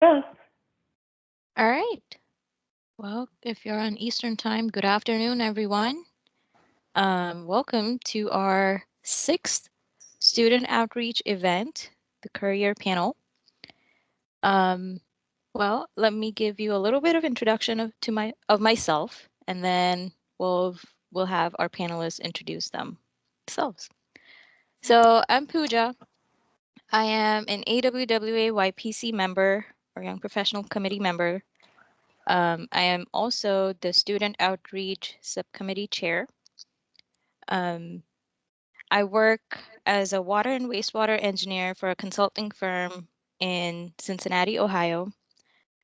Yes. All right. Well, if you're on Eastern Time, good afternoon, everyone. Welcome to our sixth student outreach event, the Career Panel. Um, Let me give you a little bit of introduction of myself, and then we'll have our panelists introduce themselves. So I'm Pooja. I am an AWWA YPC member or Young Professional Committee member. I am also the Student Outreach Subcommittee Chair. Um, I work as a water and wastewater engineer for a consulting firm in Cincinnati, Ohio.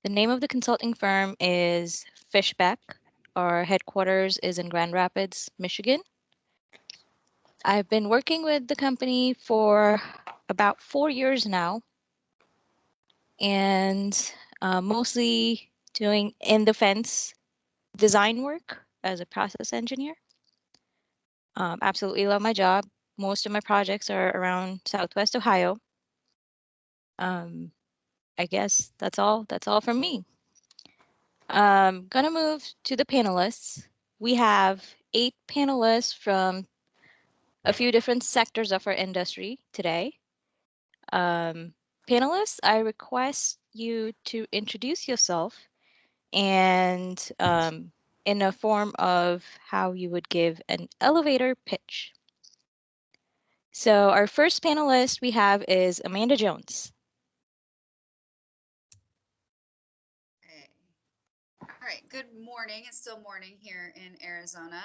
The name of the consulting firm is Fishback. Our headquarters is in Grand Rapids, Michigan. I've been working with the company for about 4 years now, and mostly doing in the fence design work as a process engineer. Absolutely love my job. Most of my projects are around Southwest Ohio. Um, I guess that's all. That's all from me. Gonna move to the panelists. We have 8 panelists from a few different sectors of our industry today. Um, Panelists, I request you to introduce yourself and in a form of how you would give an elevator pitch. So our first panelist we have is Amanda Jones. Okay. All right. Good morning. It's still morning here in Arizona.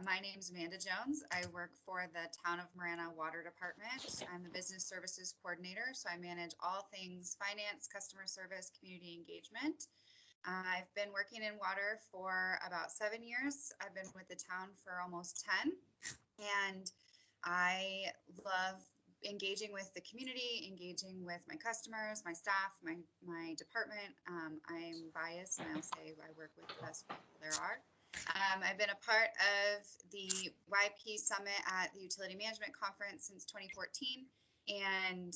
My name is Amanda Jones. I work for the Town of Marana Water Department. I'm the Business Services Coordinator, so I manage all things finance, customer service, community engagement. I've been working in water for about 7 years. I've been with the town for almost 10, and I love engaging with the community, engaging with my customers, my staff, my department. I'm biased, and I'll say I work with the best people there are. I've been a part of the YP Summit at the Utility Management Conference since 2014, and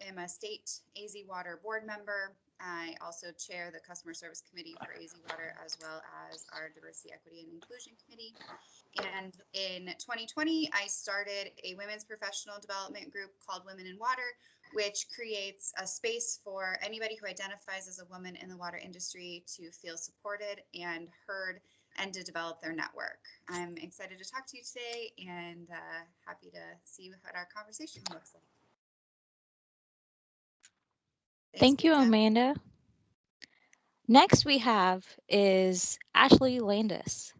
am a state AZ Water board member. I also chair the customer service committee for AZ Water, as well as our diversity, equity, and inclusion committee. And in 2020, I started a women's professional development group called Women in Water, which creates a space for anybody who identifies as a woman in the water industry to feel supported and heard and to develop their network. I'm excited to talk to you today and happy to see what our conversation looks like. Thanks, Thank you, Pooja. Amanda. Next we have is Ashley Landis.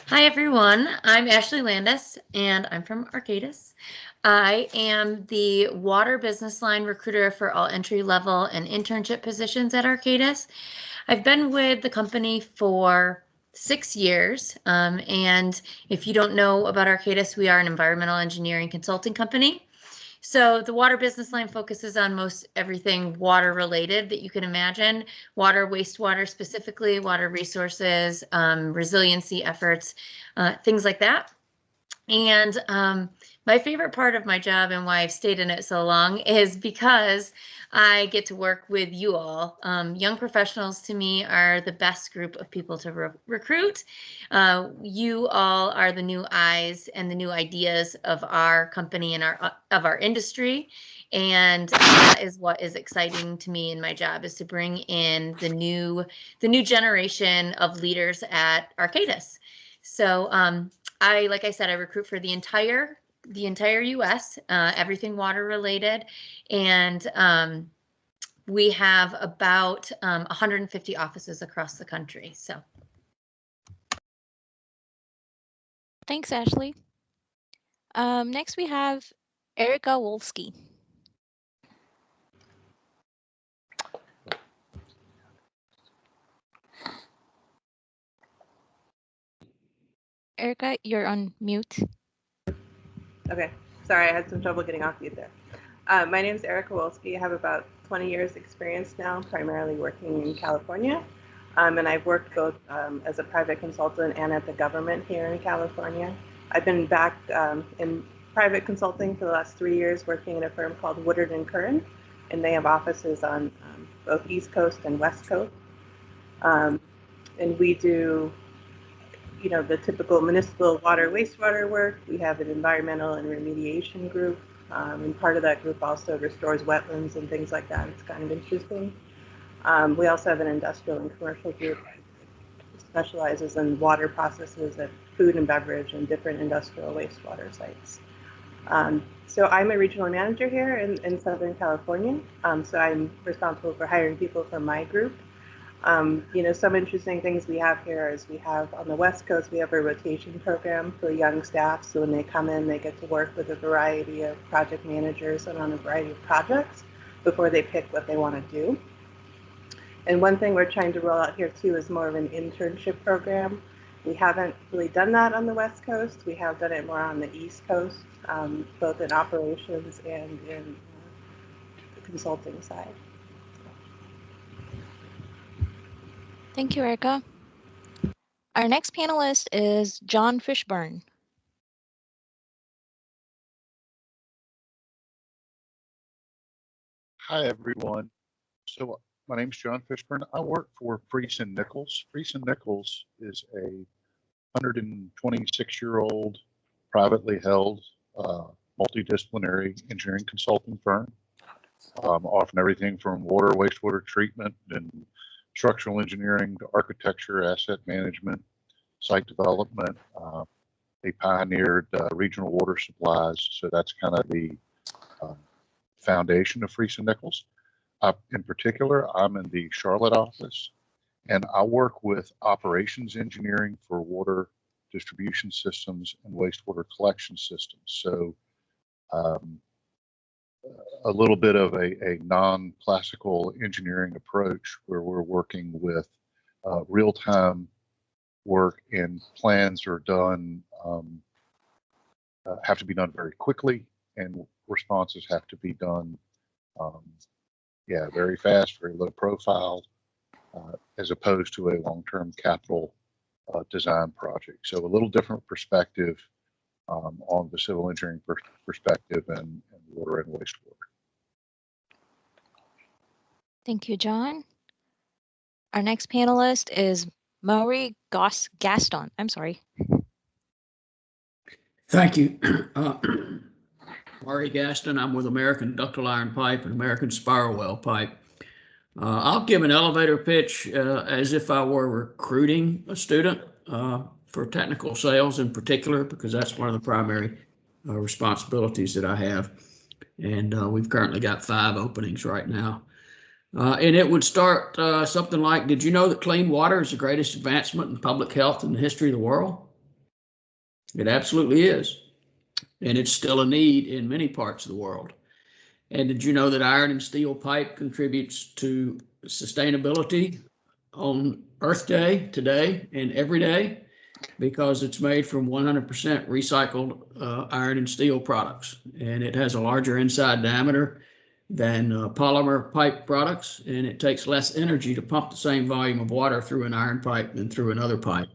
Hi, everyone. I'm Ashley Landis, and I'm from Arcadis. I am the water business line recruiter for all entry level and internship positions at Arcadis. I've been with the company for 6 years. And if you don't know about Arcadis, we are an environmental engineering consulting company. So the water business line focuses on most everything water related that you can imagine, water, wastewater specifically, water resources, resiliency efforts, things like that. And my favorite part of my job and why I've stayed in it so long is because I get to work with you all. Young professionals to me are the best group of people to recruit. You all are the new eyes and the new ideas of our company and of our industry. And that is what is exciting to me in my job, is to bring in the new generation of leaders at Arcadis. So like I said, I recruit for the entire U.S., everything water related, and we have about 150 offices across the country. So, Thanks, Ashley. Next we have Erica Wolski. Erica, you're on mute. Okay. Sorry, I had some trouble getting off mute there. My name is Erica Wolski. I have about 20 years experience now, primarily working in California. And I've worked both as a private consultant and at the government here in California. I've been back in private consulting for the last 3 years, working in a firm called Woodard and Curran, and they have offices on both East Coast and West Coast. And we do, the typical municipal water, wastewater work. We have an environmental and remediation group, and part of that group also restores wetlands and things like that. It's kind of interesting. We also have an industrial and commercial group that specializes in water processes at food and beverage and different industrial wastewater sites. So I'm a regional manager here in Southern California. So I'm responsible for hiring people from my group. Some interesting things we have here is we have on the West Coast, we have a rotation program for young staff. So when they come in, they get to work with a variety of project managers and on a variety of projects before they pick what they want to do. And one thing we're trying to roll out here too is more of an internship program. We haven't really done that on the West Coast. We have done it more on the East Coast, both in operations and in the consulting side. Thank you, Erica. Our next panelist is John Fishburne. Hi, everyone. So my name's John Fishburne. I work for Freese & Nichols. Freese & Nichols is a 126-year-old privately held multidisciplinary engineering consulting firm, offering everything from water, wastewater treatment, and structural engineering to architecture, asset management, site development. They pioneered regional water supplies, so that's kind of the foundation of Freese & Nichols. In particular, I'm in the Charlotte office, and I work with operations engineering for water distribution systems and wastewater collection systems. So a little bit of a non-classical engineering approach where we're working with real-time work, and plans are done, have to be done very quickly, and responses have to be done very fast, very low profile, as opposed to a long-term capital design project. So a little different perspective on the civil engineering perspective and water and wastewater. Thank you, John. Our next panelist is Maury Gaston. I'm sorry. Thank you. Maury Gaston. I'm with American Ductile Iron Pipe and American Spiral Well Pipe. I'll give an elevator pitch as if I were recruiting a student for technical sales in particular, because that's one of the primary responsibilities that I have. And we've currently got 5 openings right now. And it would start something like, did you know that clean water is the greatest advancement in public health in the history of the world? It absolutely is. And it's still a need in many parts of the world. And did you know that iron and steel pipe contributes to sustainability on Earth Day, today, and every day? Because it's made from 100% recycled iron and steel products. And it has a larger inside diameter than polymer pipe products, and it takes less energy to pump the same volume of water through an iron pipe than through another pipe.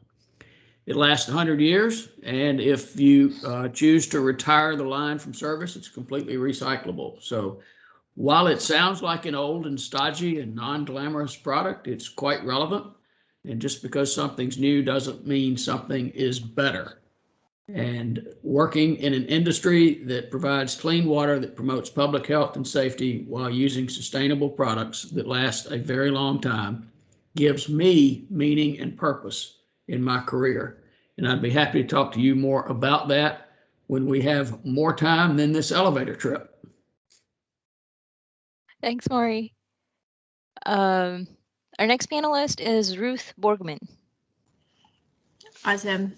It lasts 100 years, and if you choose to retire the line from service, it's completely recyclable. So while it sounds like an old and stodgy and non-glamorous product, it's quite relevant. And just because something's new doesn't mean something is better. And working in an industry that provides clean water, that promotes public health and safety while using sustainable products that last a very long time, gives me meaning and purpose in my career. And I'd be happy to talk to you more about that when we have more time than this elevator trip. Thanks, Maury. Our next panelist is Ruth Borgman. Awesome.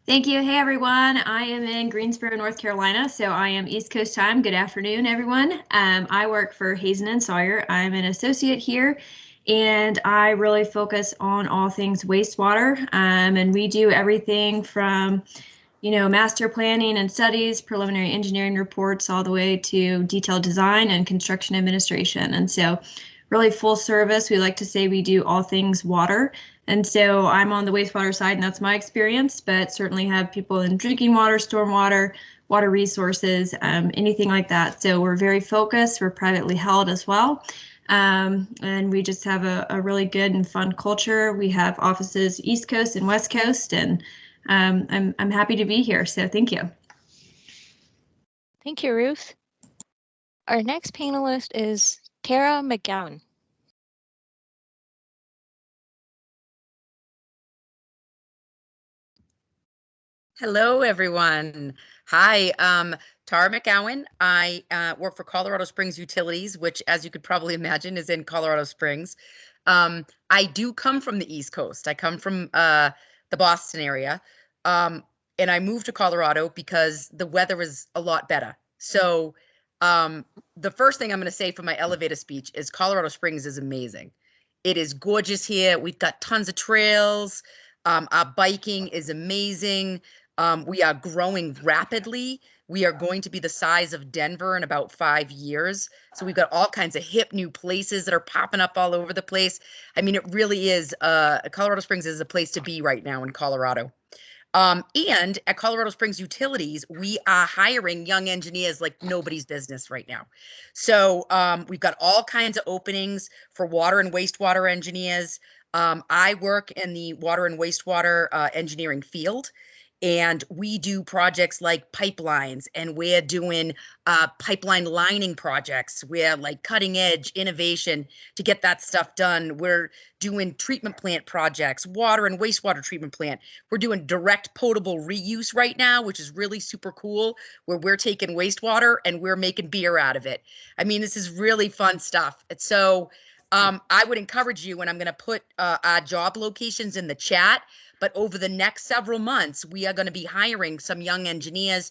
Thank you. Hey, everyone. I am in Greensboro, North Carolina, so I am East Coast time. Good afternoon, everyone. I work for Hazen and Sawyer. I'm an associate here, and I really focus on all things wastewater. And we do everything from, master planning and studies, preliminary engineering reports, all the way to detailed design and construction administration. And so really full service. We like to say we do all things water. And so I'm on the wastewater side, and that's my experience, but certainly have people in drinking water, stormwater, water resources, anything like that. So we're very focused. We're privately held as well. And we just have a really good and fun culture. We have offices East Coast and West Coast, and I'm happy to be here. So thank you. Thank you, Ruth. Our next panelist is Tara McGowan. Hello, everyone. Hi, Tara McGowan. I work for Colorado Springs Utilities, which, as you could probably imagine, is in Colorado Springs. I do come from the East Coast. I come from the Boston area, and I moved to Colorado because the weather is a lot better. So the first thing I'm going to say for my elevator speech is Colorado Springs is amazing. It is gorgeous here. We've got tons of trails. Our biking is amazing. We are growing rapidly. We are going to be the size of Denver in about 5 years. So we've got all kinds of hip new places that are popping up all over the place. I mean, it really is, Colorado Springs is a place to be right now in Colorado. And at Colorado Springs Utilities, we are hiring young engineers like nobody's business right now. So we've got all kinds of openings for water and wastewater engineers. I work in the water and wastewater engineering field, and we do projects like pipelines, and we're doing pipeline lining projects. We're like cutting edge innovation to get that stuff done. We're doing treatment plant projects, water and wastewater treatment plant. We're doing direct potable reuse right now, which is really super cool, where we're taking wastewater and we're making beer out of it. I mean, this is really fun stuff. So I would encourage you, and I'm going to put our job locations in the chat, but over the next several months, we are going to be hiring some young engineers.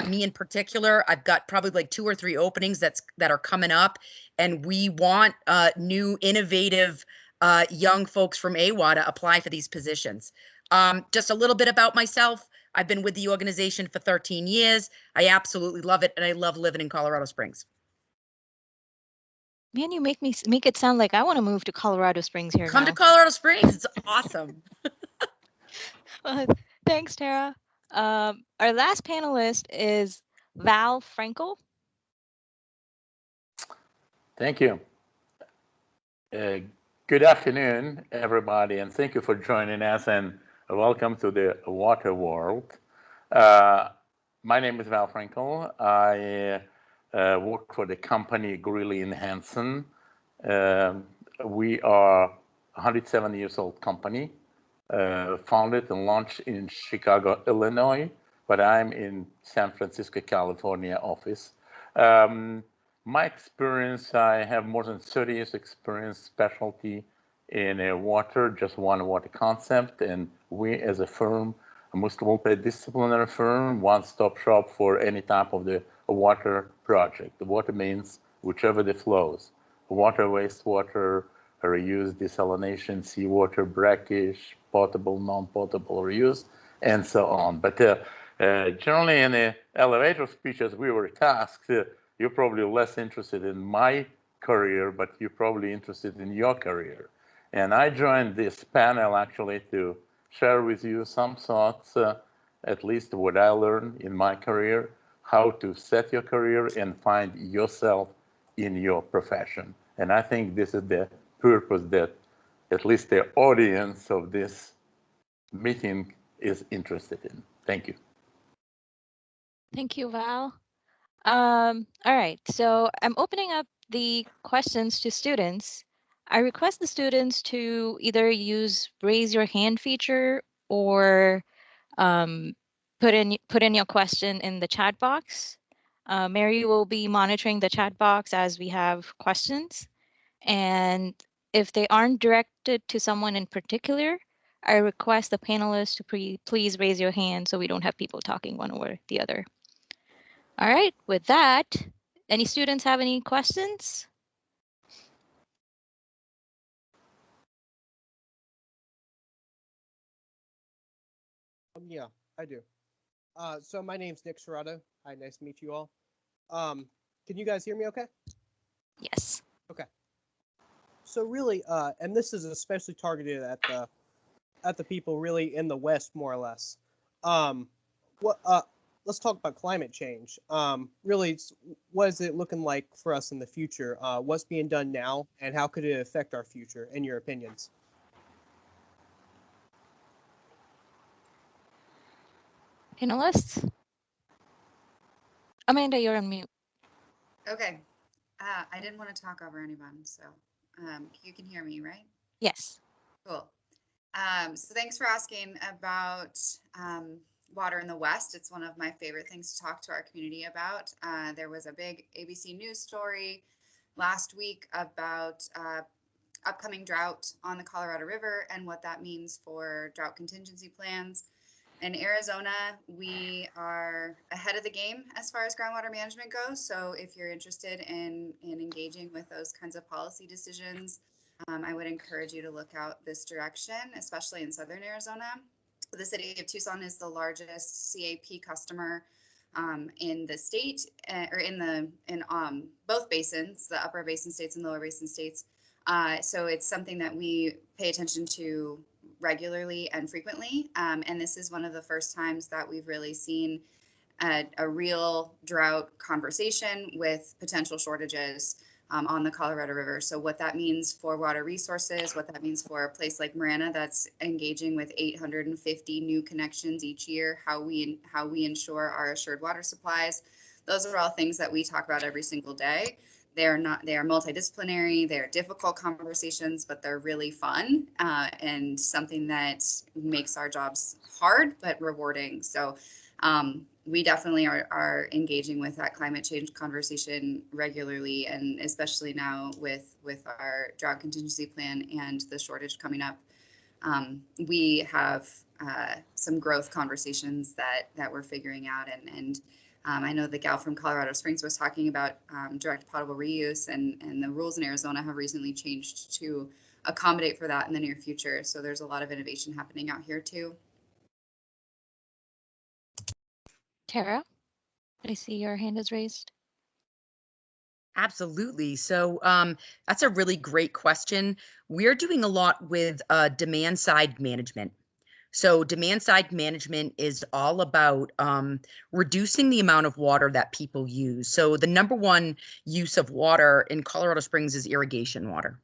Me in particular, I've got probably like 2 or 3 openings that are coming up, and we want new, innovative young folks from AWA to apply for these positions. Just a little bit about myself. I've been with the organization for 13 years. I absolutely love it, and I love living in Colorado Springs. Man, you make it sound like I want to move to Colorado Springs here Come now. to Colorado Springs. It's awesome. Well, thanks, Tara. Our last panelist is Val Frankel. Thank you. Good afternoon, everybody, and thank you for joining us, and welcome to the water world. My name is Val Frankel. I work for the company Greeley & Hanson. We are a 107 years old company, founded and launched in Chicago, Illinois, but I'm in San Francisco, California office. My experience, I have more than 30 years experience, specialty in water, just one water concept, and we as a firm, a multidisciplinary firm, one-stop shop for any type of the water project. The water means whichever the flows, water, wastewater, reuse, desalination, seawater, brackish, potable, non-potable reuse, and so on. But generally in the elevator speeches, we were tasked, you're probably less interested in my career, but you're probably interested in your career. And I joined this panel actually to share with you some thoughts, at least what I learned in my career, how to set your career and find yourself in your profession. And I think this is the purpose that at least the audience of this meeting is interested in. Thank you. Thank you, Val. All right, so I'm opening up the questions to students. I request the students to either use raise your hand feature or put in your question in the chat box. Mary will be monitoring the chat box as we have questions. And if they aren't directed to someone in particular, I request the panelists to please raise your hand so we don't have people talking one over the other. All right, with that, any students have any questions? Yeah, I do. So my name's Nick Serrato. Hi, nice to meet you all. Can you guys hear me okay? Yes. Okay. So really, and this is especially targeted at the people really in the West, more or less. let's talk about climate change. Really, what is it looking like for us in the future? What's being done now, and how could it affect our future, in your opinions? Panelists? Amanda, you're on mute. Okay. I didn't want to talk over anyone, so you can hear me, right? Yes. Cool. So thanks for asking about water in the West. It's one of my favorite things to talk to our community about. There was a big ABC News story last week about upcoming drought on the Colorado River and what that means for drought contingency plans. In Arizona, we are ahead of the game as far as groundwater management goes. So if you're interested in engaging with those kinds of policy decisions, I would encourage you to look out this direction, especially in southern Arizona. The city of Tucson is the largest CAP customer in the state, or in both basins, the upper basin states and lower basin states. So it's something that we pay attention to regularly and frequently. And this is one of the first times that we've really seen a real drought conversation with potential shortages on the Colorado River. So what that means for water resources, what that means for a place like Marana that's engaging with 850 new connections each year, how we ensure our assured water supplies. Those are all things that we talk about every single day. They are multidisciplinary, they're difficult conversations, but they're really fun and something that makes our jobs hard, but rewarding. So we definitely are engaging with that climate change conversation regularly, and especially now with our drought contingency plan and the shortage coming up. We have some growth conversations that we're figuring out, and I know the gal from Colorado Springs was talking about direct potable reuse, and the rules in Arizona have recently changed to accommodate for that in the near future. So there's a lot of innovation happening out here too. Tara, I see your hand is raised. Absolutely. So that's a really great question. We're doing a lot with demand side management. So demand side management is all about reducing the amount of water that people use. So the number one use of water in Colorado Springs is irrigation water.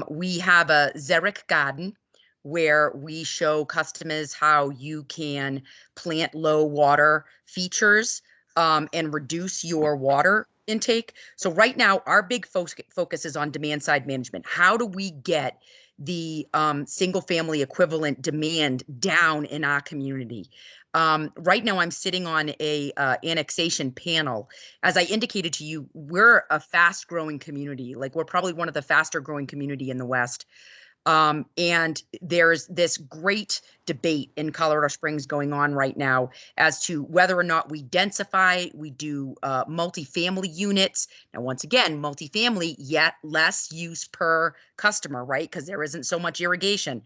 We have a Xeric garden where we show customers how you can plant low water features and reduce your water intake. So right now, our big focus is on demand side management. How do we get the single family equivalent demand down in our community? Right now, I'm sitting on a annexation panel. As I indicated to you, we're a fast growing community. Like, we're probably one of the faster growing community in the West. And there's this great debate in Colorado Springs going on right now as to whether or not we densify, we do multifamily units. Now, once again, multifamily, yet less use per customer, right? Because there isn't so much irrigation.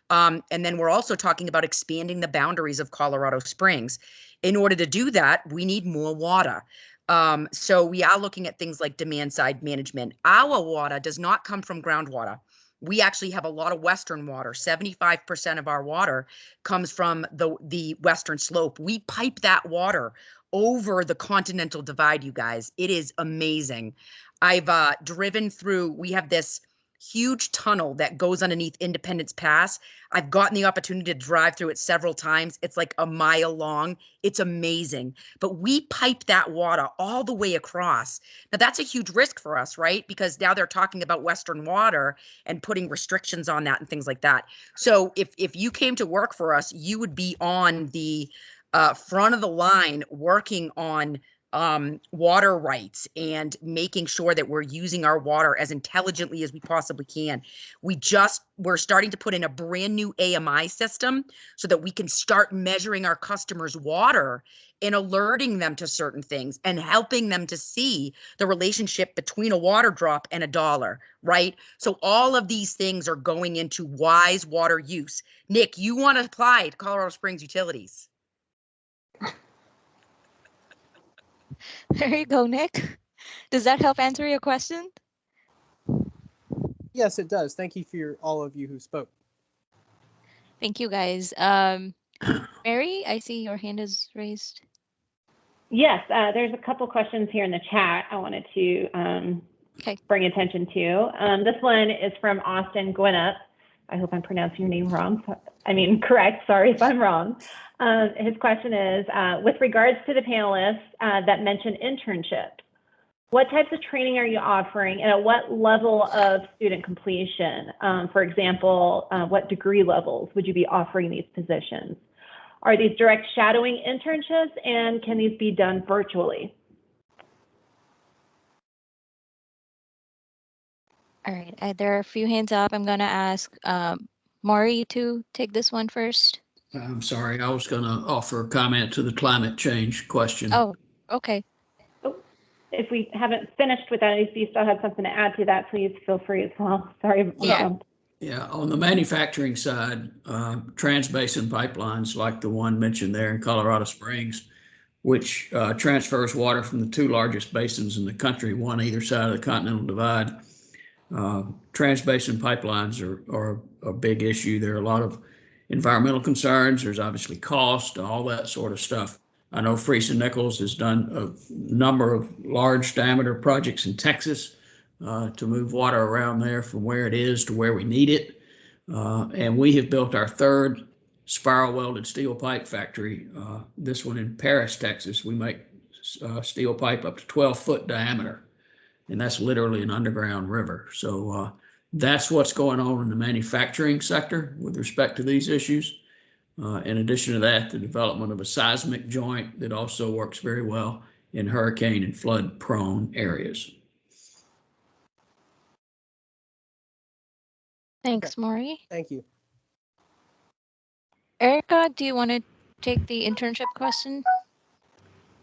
And then we're also talking about expanding the boundaries of Colorado Springs. In order to do that, we need more water. So we are looking at things like demand side management. Our water does not come from groundwater. We actually have a lot of western water. 75% of our water comes from the western slope. We pipe that water over the Continental Divide, you guys. It is amazing. I've driven through, we have this huge tunnel that goes underneath Independence Pass. I've gotten the opportunity to drive through it several times. It's like a mile long. It's amazing. But we pipe that water all the way across. Now, that's a huge risk for us, right? Because now they're talking about Western water and putting restrictions on that and things like that. So if you came to work for us, you would be on the front of the line working on water rights and making sure that we're using our water as intelligently as we possibly can. We're starting to put in a brand new AMI system so that we can start measuring our customers' water and alerting them to certain things and helping them to see the relationship between a water drop and a dollar, right? So all of these things are going into wise water use. Nick, you want to apply to Colorado Springs Utilities. There you go, Nick. Does that help answer your question? Yes, it does. Thank you for all of you who spoke. Thank you, guys. Mary, I see your hand is raised. Yes, there's a couple questions here in the chat I wanted to bring attention to. This one is from Austin Gwinnett. I hope I'm pronouncing your name wrong. Correct. Sorry if I'm wrong. His question is, with regards to the panelists that mentioned internships, what types of training are you offering and at what level of student completion? For example, what degree levels would you be offering these positions? Are these direct shadowing internships and can these be done virtually? All right, there are a few hands up. I'm going to ask Maury to take this one first. I'm sorry, I was going to offer a comment to the climate change question. Oh, okay. If we haven't finished with that, if you still have something to add to that, please feel free as well. Sorry. Yeah, on the manufacturing side, transbasin pipelines like the one mentioned there in Colorado Springs, which transfers water from the two largest basins in the country, one either side of the Continental Divide. Transbasin pipelines are a big issue. There are a lot of environmental concerns. There's obviously cost, all that sort of stuff. I know Freese and Nichols has done a number of large diameter projects in Texas to move water around there from where it is to where we need it. And we have built our third spiral welded steel pipe factory. This one in Paris, Texas. We make steel pipe up to 12-foot diameter. And that's literally an underground river. So that's what's going on in the manufacturing sector with respect to these issues. In addition to that, the development of a seismic joint that also works very well in hurricane and flood prone areas. Thanks, Maury. Thank you. Erica, do you want to take the internship question?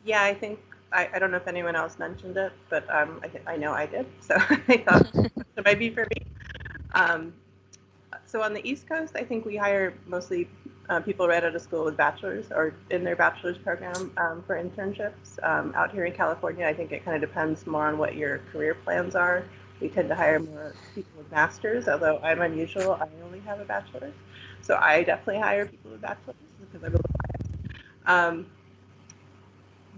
Yeah, I think, I don't know if anyone else mentioned it, but I know I did, so I thought it might be for me. So on the East Coast, I think we hire mostly people right out of school with bachelor's or in their bachelor's program for internships. Out here in California, I think it kind of depends more on what your career plans are. We tend to hire more people with masters, although I'm unusual. I only have a bachelor's. So I definitely hire people with bachelor's because I'm a little biased.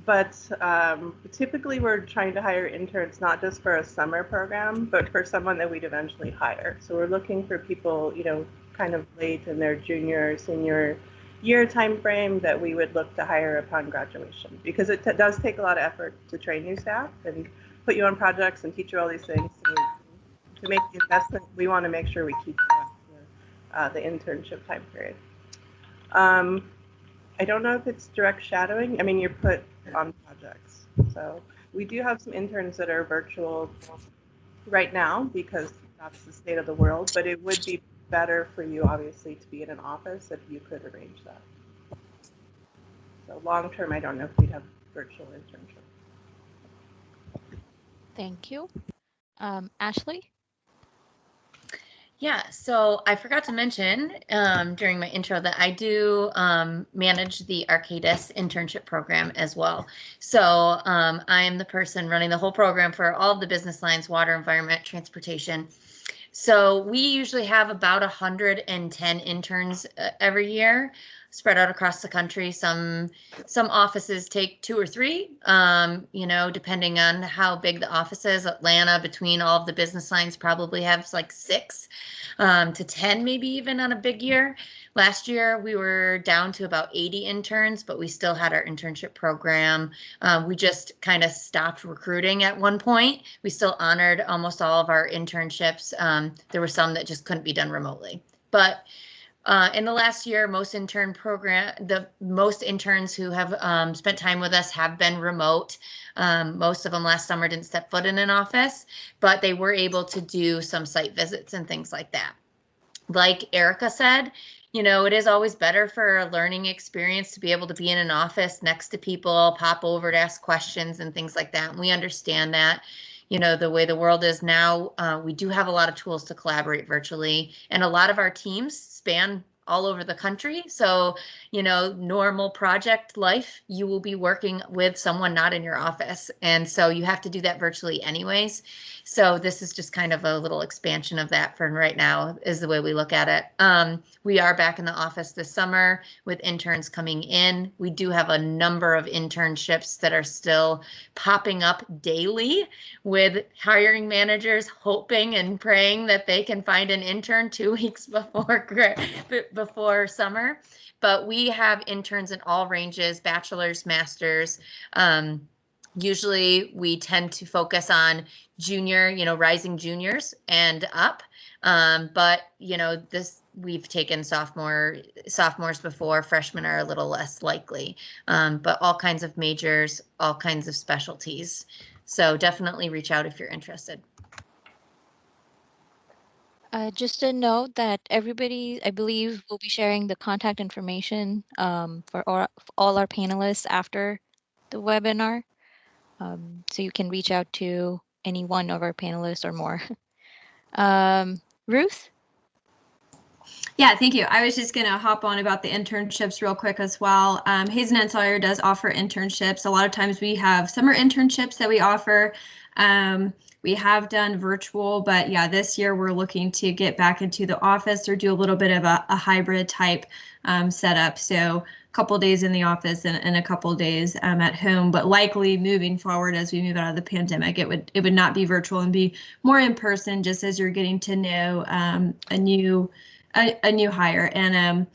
But typically we're trying to hire interns not just for a summer program, but for someone that we'd eventually hire. So we're looking for people, kind of late in their junior or senior year time frame that we would look to hire upon graduation, because it does take a lot of effort to train new staff and put you on projects and teach you all these things. So to make the investment, we want to make sure we keep you after the internship time period. I don't know if it's direct shadowing. I mean, you're put on projects. So we do have some interns that are virtual right now because that's the state of the world, but it would be better for you, obviously, to be in an office if you could arrange that. So long term, I don't know if we'd have virtual internship. Thank you. Ashley? Yeah, so I forgot to mention during my intro that I do manage the Arcadis internship program as well. So I am the person running the whole program for all of the business lines, water, environment, transportation. So we usually have about 110 interns every year, spread out across the country. Some offices take 2 or 3, depending on how big the office is. Atlanta, between all of the business lines, probably have like 6 to 10, maybe even on a big year. Last year, we were down to about 80 interns, but we still had our internship program. We just kind of stopped recruiting at one point. We still honored almost all of our internships. There were some that just couldn't be done remotely. But in the last year, most interns who have spent time with us have been remote. Most of them last summer didn't step foot in an office, but they were able to do some site visits and things like that. Like Erica said, it is always better for a learning experience to be able to be in an office next to people, pop over to ask questions and things like that. And we understand that. The way the world is now, we do have a lot of tools to collaborate virtually, and a lot of our teams span all over the country. So, you know, normal project life, you will be working with someone not in your office. And so you have to do that virtually anyways. So this is just kind of a little expansion of that for right now is the way we look at it. We are back in the office this summer with interns coming in. We do have a number of internships that are still popping up daily with hiring managers hoping and praying that they can find an intern 2 weeks before summer. But we have interns in all ranges, bachelor's, master's. Usually we tend to focus on junior, you know, rising juniors and up. But, you know, we've taken sophomores before. Freshmen are a little less likely, but all kinds of majors, all kinds of specialties. So definitely reach out if you're interested. Just a note that everybody, I believe, will be sharing the contact information for all our panelists after the webinar. So you can reach out to any one of our panelists or more. Ruth? Yeah, thank you. I was just going to hop on about the internships real quick as well. Hazen and Sawyer does offer internships. A lot of times we have summer internships that we offer. We have done virtual, but yeah, this year we're looking to get back into the office or do a little bit of a hybrid type setup. So a couple days in the office and a couple days at home, but likely moving forward as we move out of the pandemic, it would not be virtual and be more in person, just as you're getting to know a new hire. And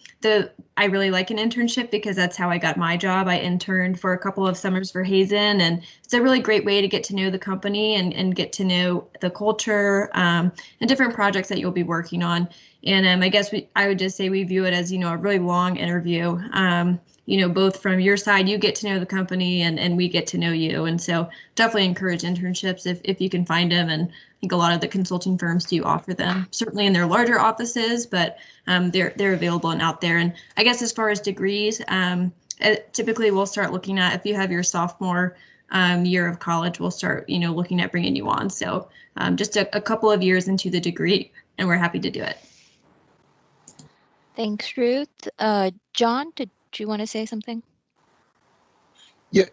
I really like an internship because that's how I got my job. I interned for a couple of summers for Hazen, and it's a really great way to get to know the company and get to know the culture and different projects that you'll be working on. And I guess I would just say we view it as, you know, a really long interview. You know, both from your side, you get to know the company and we get to know you. And so definitely encourage internships if you can find them. And I think a lot of the consulting firms do offer them, certainly in their larger offices, but they're available and out there. And I guess as far as degrees, typically we'll start looking at, if you have your sophomore year of college, we'll start, you know, looking at bringing you on. So just a couple of years into the degree, and we're happy to do it. Thanks, Ruth. John, did you want to say something? Yeah,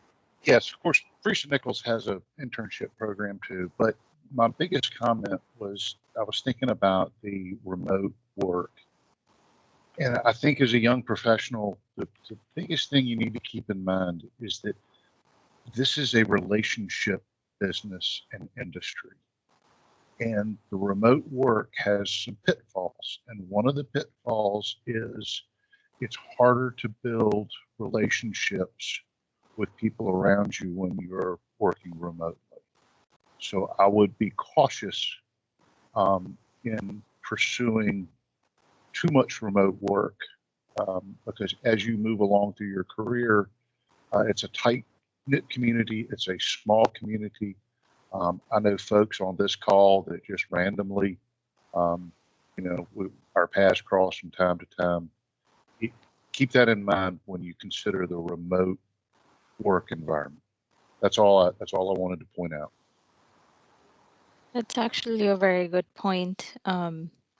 yes, of course, Freesia Nichols has an internship program too, but my biggest comment was I was thinking about the remote work. And I think as a young professional, the biggest thing you need to keep in mind is that this is a relationship business and industry. And the remote work has some pitfalls. And one of the pitfalls is it's harder to build relationships with people around you when you're working remotely. So I would be cautious in pursuing too much remote work because as you move along through your career, it's a tight-knit community. It's a small community. I know folks on this call that just randomly, you know, our paths cross from time to time. Keep that in mind when you consider the remote work environment. That's all I wanted to point out. That's actually a very good point.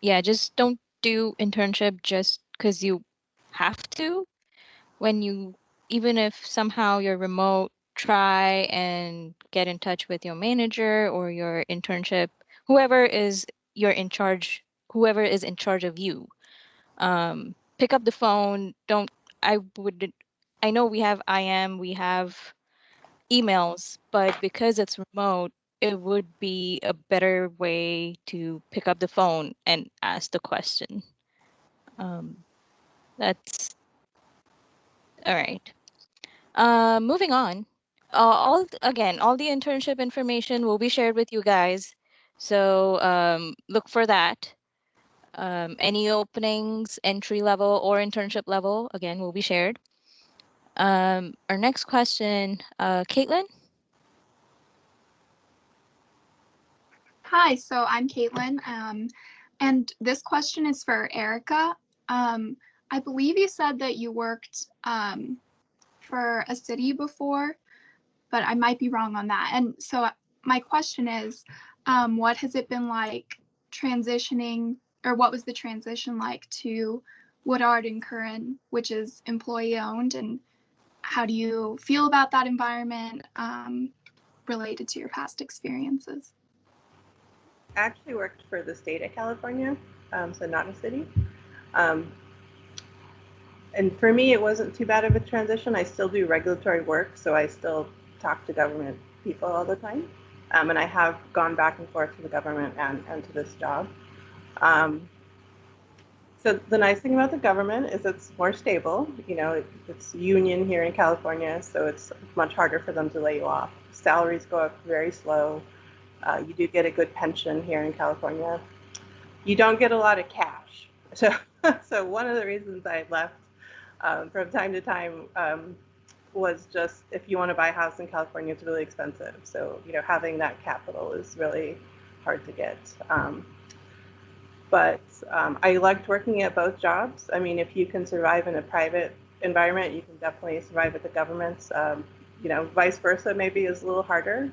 Yeah, just don't do internship just because you have to. Even if somehow you're remote, try and get in touch with your manager or your internship, whoever is in charge of you. Pick up the phone. I know we have IM, we have emails, but because it's remote, it would be a better way to pick up the phone and ask the question. That's all right. Moving on. All the internship information will be shared with you guys. So look for that. Any openings, entry level or internship level, again, will be shared. Our next question, Caitlin. Hi, so I'm Caitlin, and this question is for Erica. I believe you said that you worked for a city before, but I might be wrong on that. And so my question is, what has it been like transitioning, or what was the transition like to Woodard and Curran, which is employee owned, and how do you feel about that environment related to your past experiences? I actually worked for the state of California, so not a city. And for me, it wasn't too bad of a transition. I still do regulatory work, so I still talk to government people all the time. And I have gone back and forth to the government and to this job. So the nice thing about the government is it's more stable. You know, it's union here in California, so it's much harder for them to lay you off. Salaries go up very slow. You do get a good pension here in California. You don't get a lot of cash. So one of the reasons I left from time to time was just if you want to buy a house in California, it's really expensive. So, you know, having that capital is really hard to get. But I liked working at both jobs. I mean, if you can survive in a private environment, you can definitely survive at the government. You know, vice versa maybe is a little harder.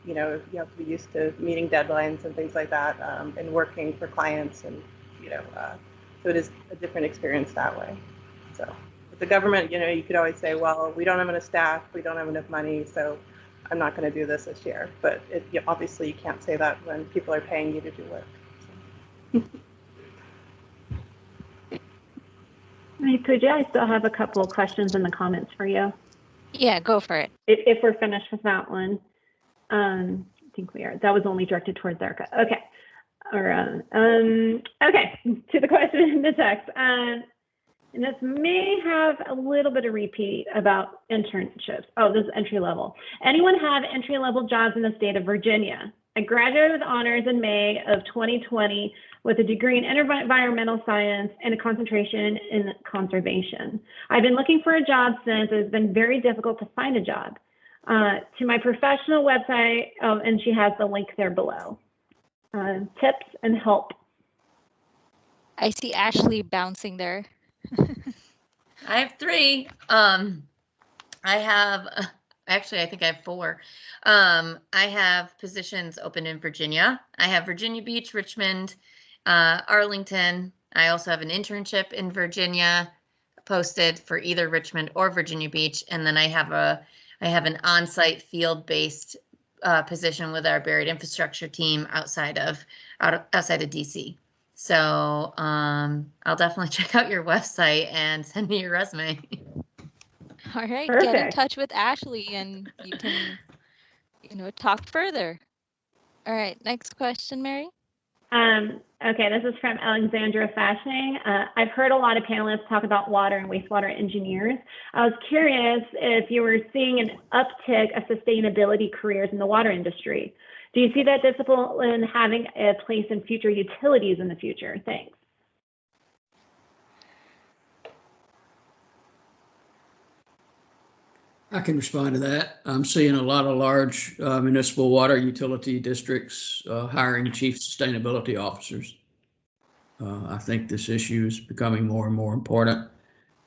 You know, you have to be used to meeting deadlines and things like that, and working for clients, and you know, so it is a different experience that way. So with the government, you know, you could always say, well, we don't have enough staff, we don't have enough money, so I'm not going to do this year. But obviously, you can't say that when people are paying you to do work. Hey, Pooja, I still have a couple of questions in the comments for you. Yeah, go for it. If we're finished with that one. I think we are. That was only directed towards Erica. Okay. Okay, to the question in the text. And this may have a little bit of repeat about internships. Oh, this is entry level. Anyone have entry level jobs in the state of Virginia? I graduated with honors in May of 2020 with a degree in environmental science and a concentration in conservation. I've been looking for a job since. It's been very difficult to find a job. To my professional website, and she has the link there below. Tips and help. I see Ashley bouncing there. I have 3. Actually, I think I have 4. I have positions open in Virginia. I have Virginia Beach, Richmond, Arlington. I also have an internship in Virginia posted for either Richmond or Virginia Beach. And then I have an on-site field-based position with our buried infrastructure team outside of DC. So I'll definitely check out your website and send me your resume. All right, Perfect. get in touch with Ashley and you can, you know, talk further. All right, next question, Mary. Okay, this is from Alexandra Fashing. I've heard a lot of panelists talk about water and wastewater engineers. I was curious if you were seeing an uptick of sustainability careers in the water industry. Do you see that discipline having a place in future utilities in the future? Thanks. I can respond to that. I'm seeing a lot of large municipal water utility districts hiring chief sustainability officers. I think this issue is becoming more and more important,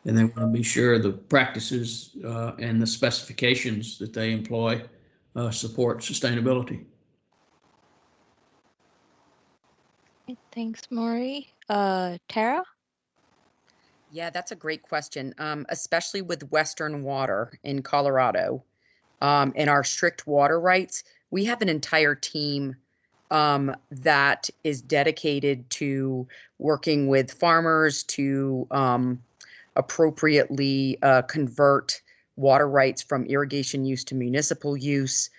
and they want to be sure the practices and the specifications that they employ support sustainability. Thanks, Maury. Tara? Yeah, that's a great question, especially with Western Water in Colorado and our strict water rights. We have an entire team that is dedicated to working with farmers to appropriately convert water rights from irrigation use to municipal use.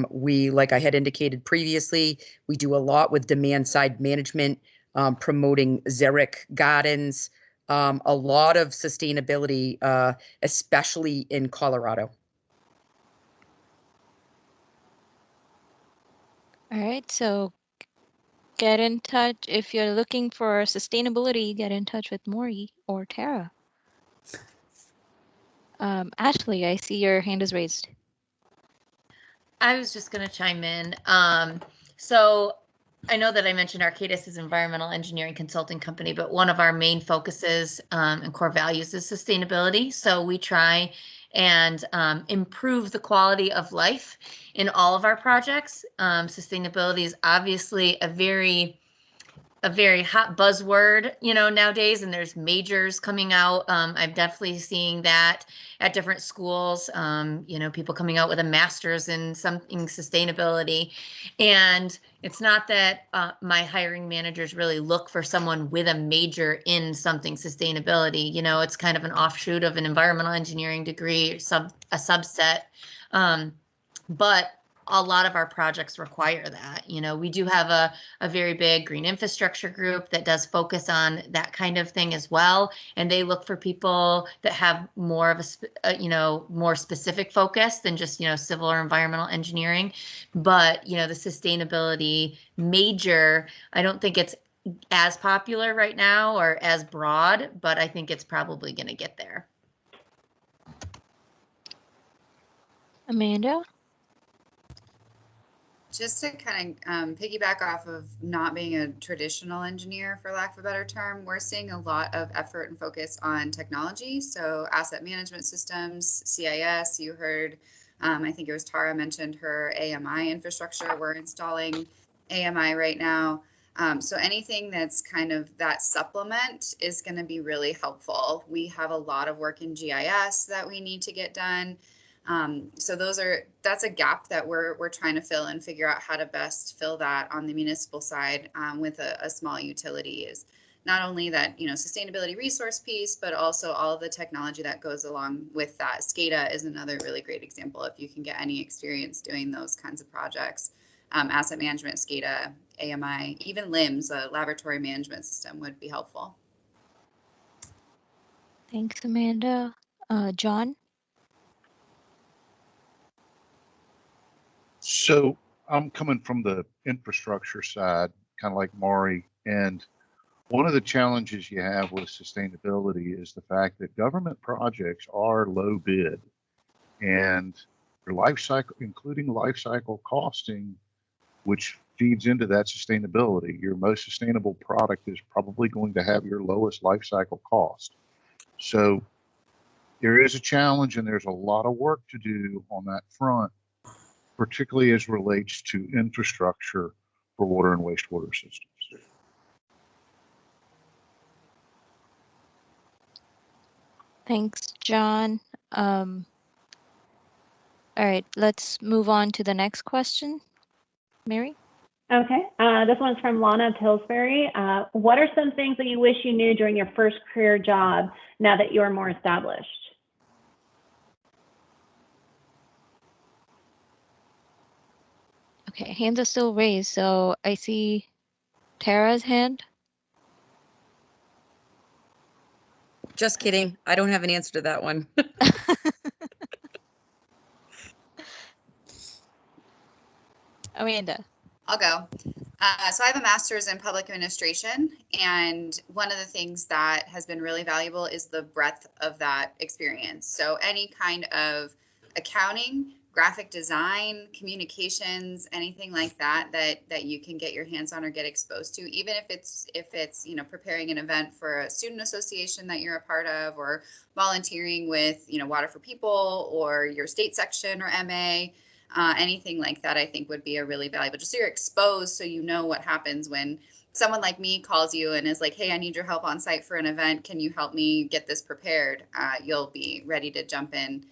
We, like I had indicated previously, we do a lot with demand side management, promoting xeric gardens, a lot of sustainability, especially in Colorado. All right, so get in touch. If you're looking for sustainability, get in touch with Maury or Tara. Ashley, I see your hand is raised. I was just going to chime in. So I know that I mentioned Arcadis is an environmental engineering consulting company, but one of our main focuses and core values is sustainability. So we try and improve the quality of life in all of our projects. Sustainability is obviously a very a very hot buzzword, nowadays, and there's majors coming out. I'm definitely seeing that at different schools, people coming out with a master's in something sustainability. And it's not that my hiring managers really look for someone with a major in something sustainability. It's kind of an offshoot of an environmental engineering degree, a subset. But a lot of our projects require that. We do have a very big green infrastructure group that does focus on that kind of thing as well. And they look for people that have more of a, more specific focus than just, civil or environmental engineering. But, the sustainability major, I don't think it's as popular right now or as broad, but I think it's probably going to get there. Amanda? Just to kind of piggyback off of not being a traditional engineer, for lack of a better term, we're seeing a lot of effort and focus on technology. So asset management systems, CIS, you heard, I think it was Tara mentioned her AMI infrastructure. We're installing AMI right now. So anything that's kind of that supplement is going to be really helpful. We have a lot of work in GIS that we need to get done. So that's a gap that we're trying to fill and figure out how to best fill that on the municipal side with a small utility is not only that, sustainability resource piece, but also all of the technology that goes along with that. SCADA is another really great example if you can get any experience doing those kinds of projects. Asset management, SCADA, AMI, even LIMS, a laboratory management system would be helpful. Thanks, Amanda. John? So I'm coming from the infrastructure side, kind of like Maury, and one of the challenges you have with sustainability is the fact that government projects are low bid, and your life cycle, including life cycle costing, which feeds into that sustainability. Your most sustainable product is probably going to have your lowest life cycle cost. So there is a challenge, and there's a lot of work to do on that front, particularly as relates to infrastructure for water and wastewater systems. Thanks, John. All right, let's move on to the next question. Mary? Okay, this one's from Lana Pillsbury. What are some things that you wish you knew during your first career job now that you're more established? Okay, hands are still raised, so I see Tara's hand. Just kidding. I don't have an answer to that one. Amanda. I'll go. So I have a master's in public administration, and one of the things that has been really valuable is the breadth of that experience. So any kind of accounting, graphic design, communications, anything like that you can get your hands on or get exposed to, even if it's preparing an event for a student association that you're a part of, or volunteering with Water for People or your state section or MA. Anything like that, I think would be a really valuable, just so you're exposed, so you know what happens when someone like me calls you and is like, hey, I need your help on site for an event. Can you help me get this prepared? You'll be ready to jump in.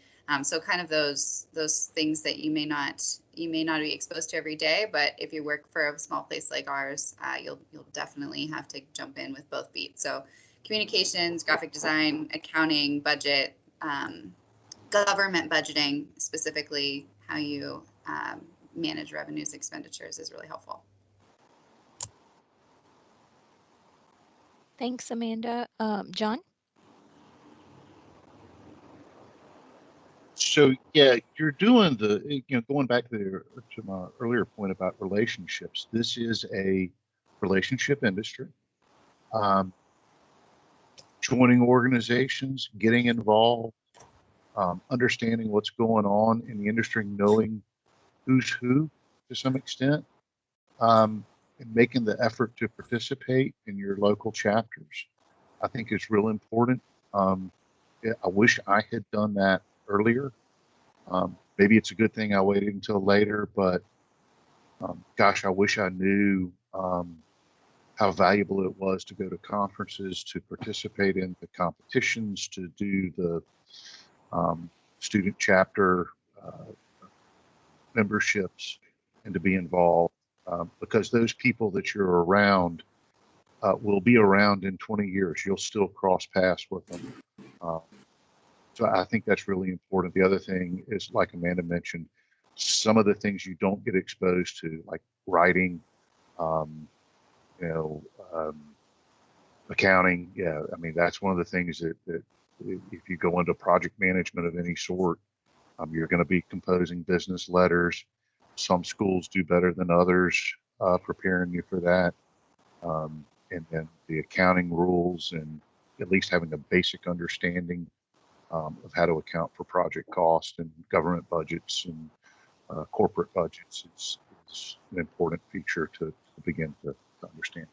So kind of those things that you may not be exposed to every day, but if you work for a small place like ours, you'll definitely have to jump in with both feet. So communications, graphic design, accounting, budget, government budgeting, specifically how you manage revenues, expenditures is really helpful. Thanks, Amanda. John? So yeah, you're doing going back to my earlier point about relationships. This is a relationship industry. Joining organizations, getting involved, understanding what's going on in the industry, knowing who's who to some extent, and making the effort to participate in your local chapters, I think is real important. I wish I had done that earlier. Maybe it's a good thing I waited until later, but gosh, I wish I knew how how valuable it was to go to conferences, to participate in the competitions, to do the student chapter memberships, and to be involved, because those people that you're around will be around in 20 years. You'll still cross paths with them. So I think that's really important. The other thing is, like Amanda mentioned, some of the things you don't get exposed to, like writing, accounting. Yeah, I mean, that's one of the things that if you go into project management of any sort, you're going to be composing business letters. Some schools do better than others, preparing you for that. And then the accounting rules, and at least having a basic understanding of how to account for project cost and government budgets and corporate budgets is an important feature to begin to understand.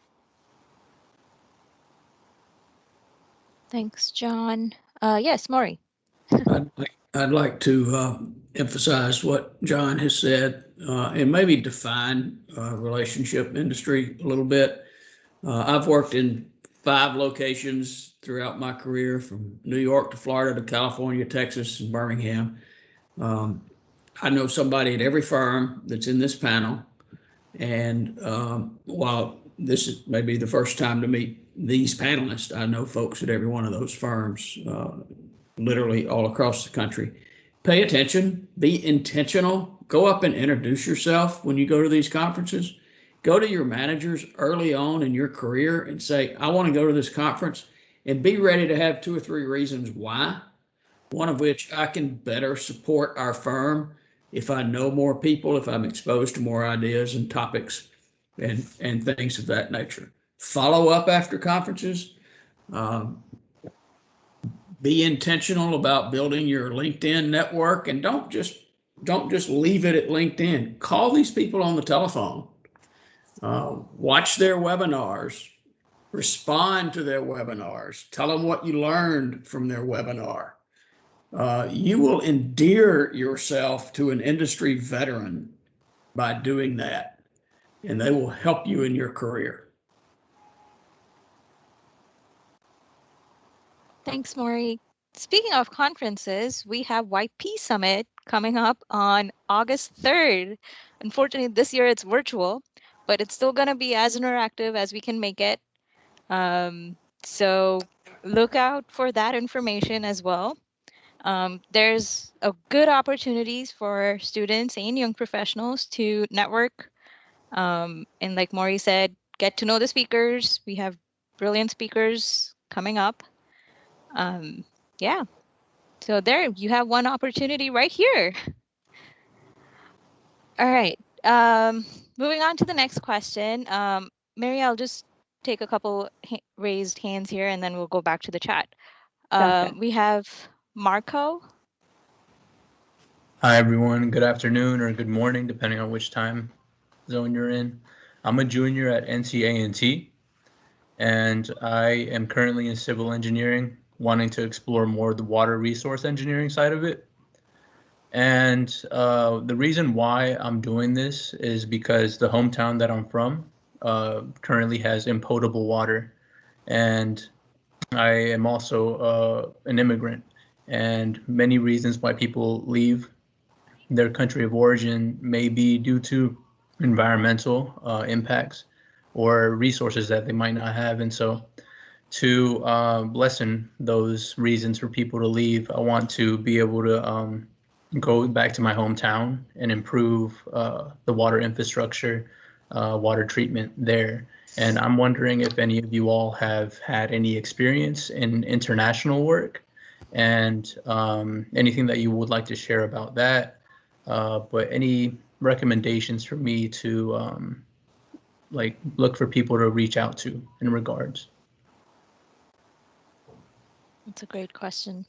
Thanks, John. Yes, Maury. I'd like to emphasize what John has said and maybe define relationship industry a little bit. I've worked in 5 locations throughout my career, from New York to Florida to California, Texas, and Birmingham. I know somebody at every firm that's in this panel. And while this is maybe the first time to meet these panelists, I know folks at every one of those firms, literally all across the country. Pay attention, be intentional, go up and introduce yourself when you go to these conferences. Go to your managers early on in your career and say, I want to go to this conference, and be ready to have 2 or 3 reasons why. One of which, I can better support our firm if I know more people, if I'm exposed to more ideas and topics and things of that nature. Follow up after conferences. Be intentional about building your LinkedIn network, and don't just leave it at LinkedIn. Call these people on the telephone. Watch their webinars, respond to their webinars, tell them what you learned from their webinar. You will endear yourself to an industry veteran by doing that, and they will help you in your career. Thanks, Maury. Speaking of conferences, we have YP Summit coming up on August 3rd. Unfortunately, this year it's virtual, but it's still going to be as interactive as we can make it. So look out for that information as well. There's a good opportunities for students and young professionals to network. And like Maury said, get to know the speakers. We have brilliant speakers coming up. Yeah, so there you have one opportunity right here. All right, moving on to the next question. Mary, I'll just take a couple raised hands here, and then we'll go back to the chat. We have Marco. Hi, everyone. Good afternoon or good morning, depending on which time zone you're in. I'm a junior at NC and I am currently in civil engineering, wanting to explore more the water resource engineering side of it. And the reason why I'm doing this is because the hometown that I'm from currently has impotable water. And I am also an immigrant, and many reasons why people leave their country of origin may be due to environmental impacts or resources that they might not have. And so to lessen those reasons for people to leave, I want to be able to go back to my hometown and improve the water infrastructure, water treatment there. And I'm wondering if any of you all have had any experience in international work, and anything that you would like to share about that. But any recommendations for me to like look for people to reach out to in regards? That's a great question.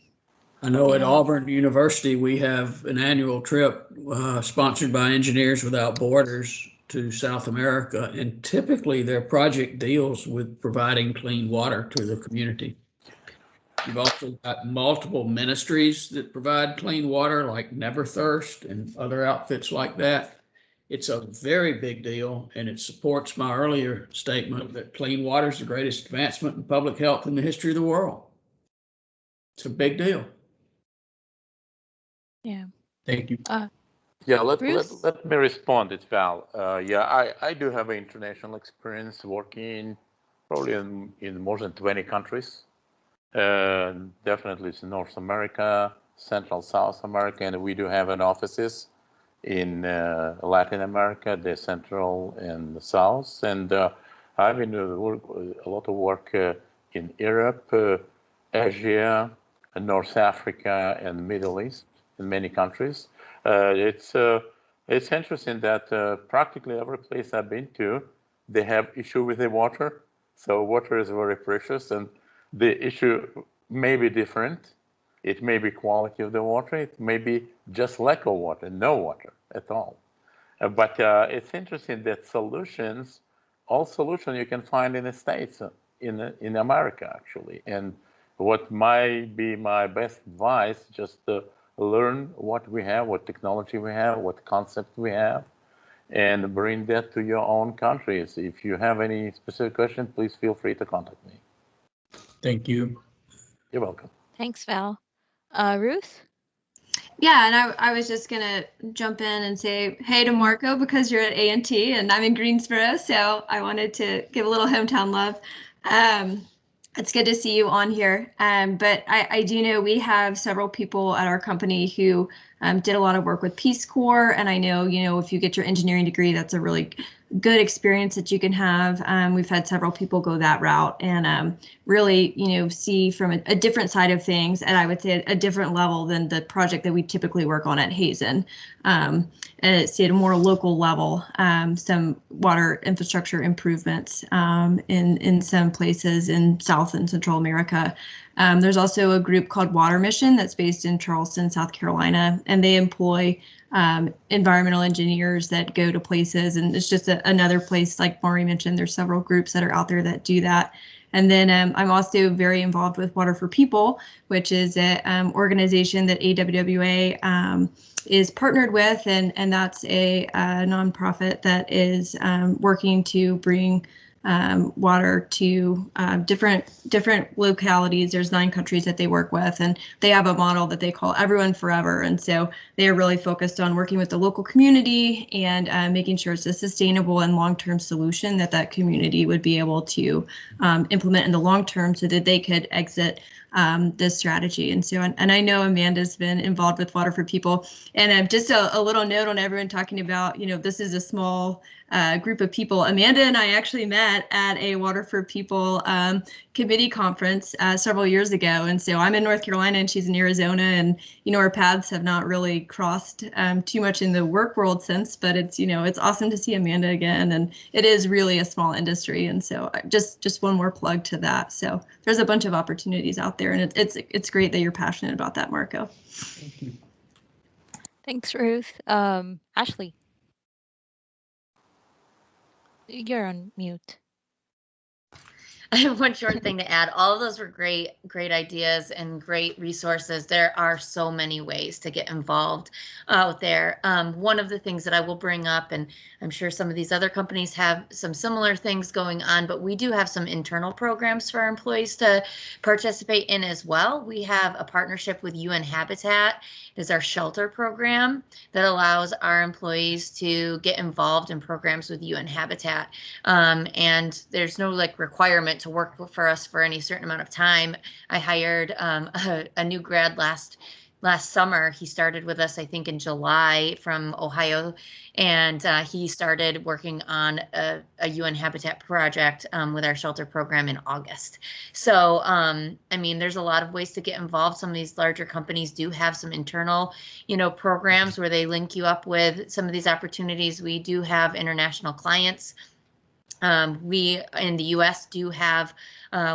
I know at Auburn University, we have an annual trip sponsored by Engineers Without Borders to South America, and typically their project deals with providing clean water to the community. You've also got multiple ministries that provide clean water, like Never Thirst and other outfits like that. It's a very big deal, and it supports my earlier statement that clean water is the greatest advancement in public health in the history of the world. It's a big deal. Yeah. Thank you. Yeah, let Bruce? me respond. It's Val. Yeah, I do have an international experience working probably in more than 20 countries. Definitely it's North America, Central South America, and we do have an offices in Latin America, the Central and the South. And I've been doing a lot of work in Europe, Asia, and North Africa, and Middle East, in many countries. It's interesting that practically every place I've been to, they have issue with the water. So water is very precious, and the issue may be different. It may be quality of the water. It may be just lack of water, no water at all. But it's interesting that all solutions you can find in the States, in America, actually. And what might be my best advice, just to learn what we have, what technology we have, what concept we have, and bring that to your own countries. If you have any specific question, please feel free to contact me. Thank you. You're welcome. Thanks, Val. Ruth? Yeah, and I was just gonna jump in and say hey to Marco because you're at A&T and I'm in Greensboro, so I wanted to give a little hometown love. It's good to see you on here, but I do know we have several people at our company who did a lot of work with Peace Corps, and I know, if you get your engineering degree, that's a really good experience that you can have. We've had several people go that route and really, see from a different side of things, and I would say a different level than the project that we typically work on at Hazen. And see at a more local level, some water infrastructure improvements in some places in South and Central America. There's also a group called Water Mission that's based in Charleston, South Carolina, and they employ environmental engineers that go to places, and it's just another place, like Maury mentioned, there's several groups that are out there that do that. And then I'm also very involved with Water for People, which is an organization that AWWA is partnered with, and that's a nonprofit that is working to bring water to different localities. There's 9 countries that they work with, and they have a model that they call Everyone Forever. And so they are really focused on working with the local community and making sure it's a sustainable and long-term solution that community would be able to implement in the long term so that they could exit this strategy. And so, and I know Amanda's been involved with Water for People, and just a little note on everyone talking about, this is a small group of people. Amanda and I actually met at a Water for People committee conference several years ago. And so I'm in North Carolina and she's in Arizona, and, our paths have not really crossed too much in the work world since, but it's, it's awesome to see Amanda again. And it is really a small industry. And so just one more plug to that. So there's a bunch of opportunities out there, and it's great that you're passionate about that, Marco. Thank you. Thanks, Ruth. Ashley? You're on mute. I have one short thing to add. All of those were great ideas and great resources. There are so many ways to get involved out there. One of the things that I will bring up, and I'm sure some of these other companies have some similar things going on, but we do have some internal programs for our employees to participate in as well. We have a partnership with UN Habitat. It is our shelter program that allows our employees to get involved in programs with UN Habitat. And there's no requirement to work for us for any certain amount of time. I hired a new grad last summer. He started with us, I think, in July from Ohio, and he started working on a UN Habitat project with our shelter program in August. So, I mean, there's a lot of ways to get involved. Some of these larger companies do have some internal, programs where they link you up with some of these opportunities. We do have international clients. We in the U.S. do have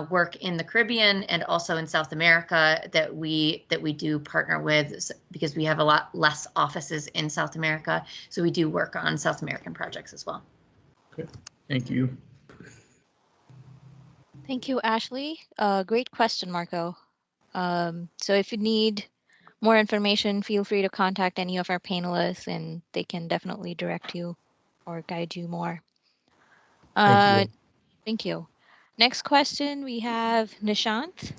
work in the Caribbean and also in South America that we do partner with, because we have a lot less offices in South America. So we do work on South American projects as well. Okay. Thank you. Thank you, Ashley. Great question, Marco. So if you need more information, feel free to contact any of our panelists, and they can definitely direct you or guide you more. Thank you. Thank you. Next question, we have Nishant.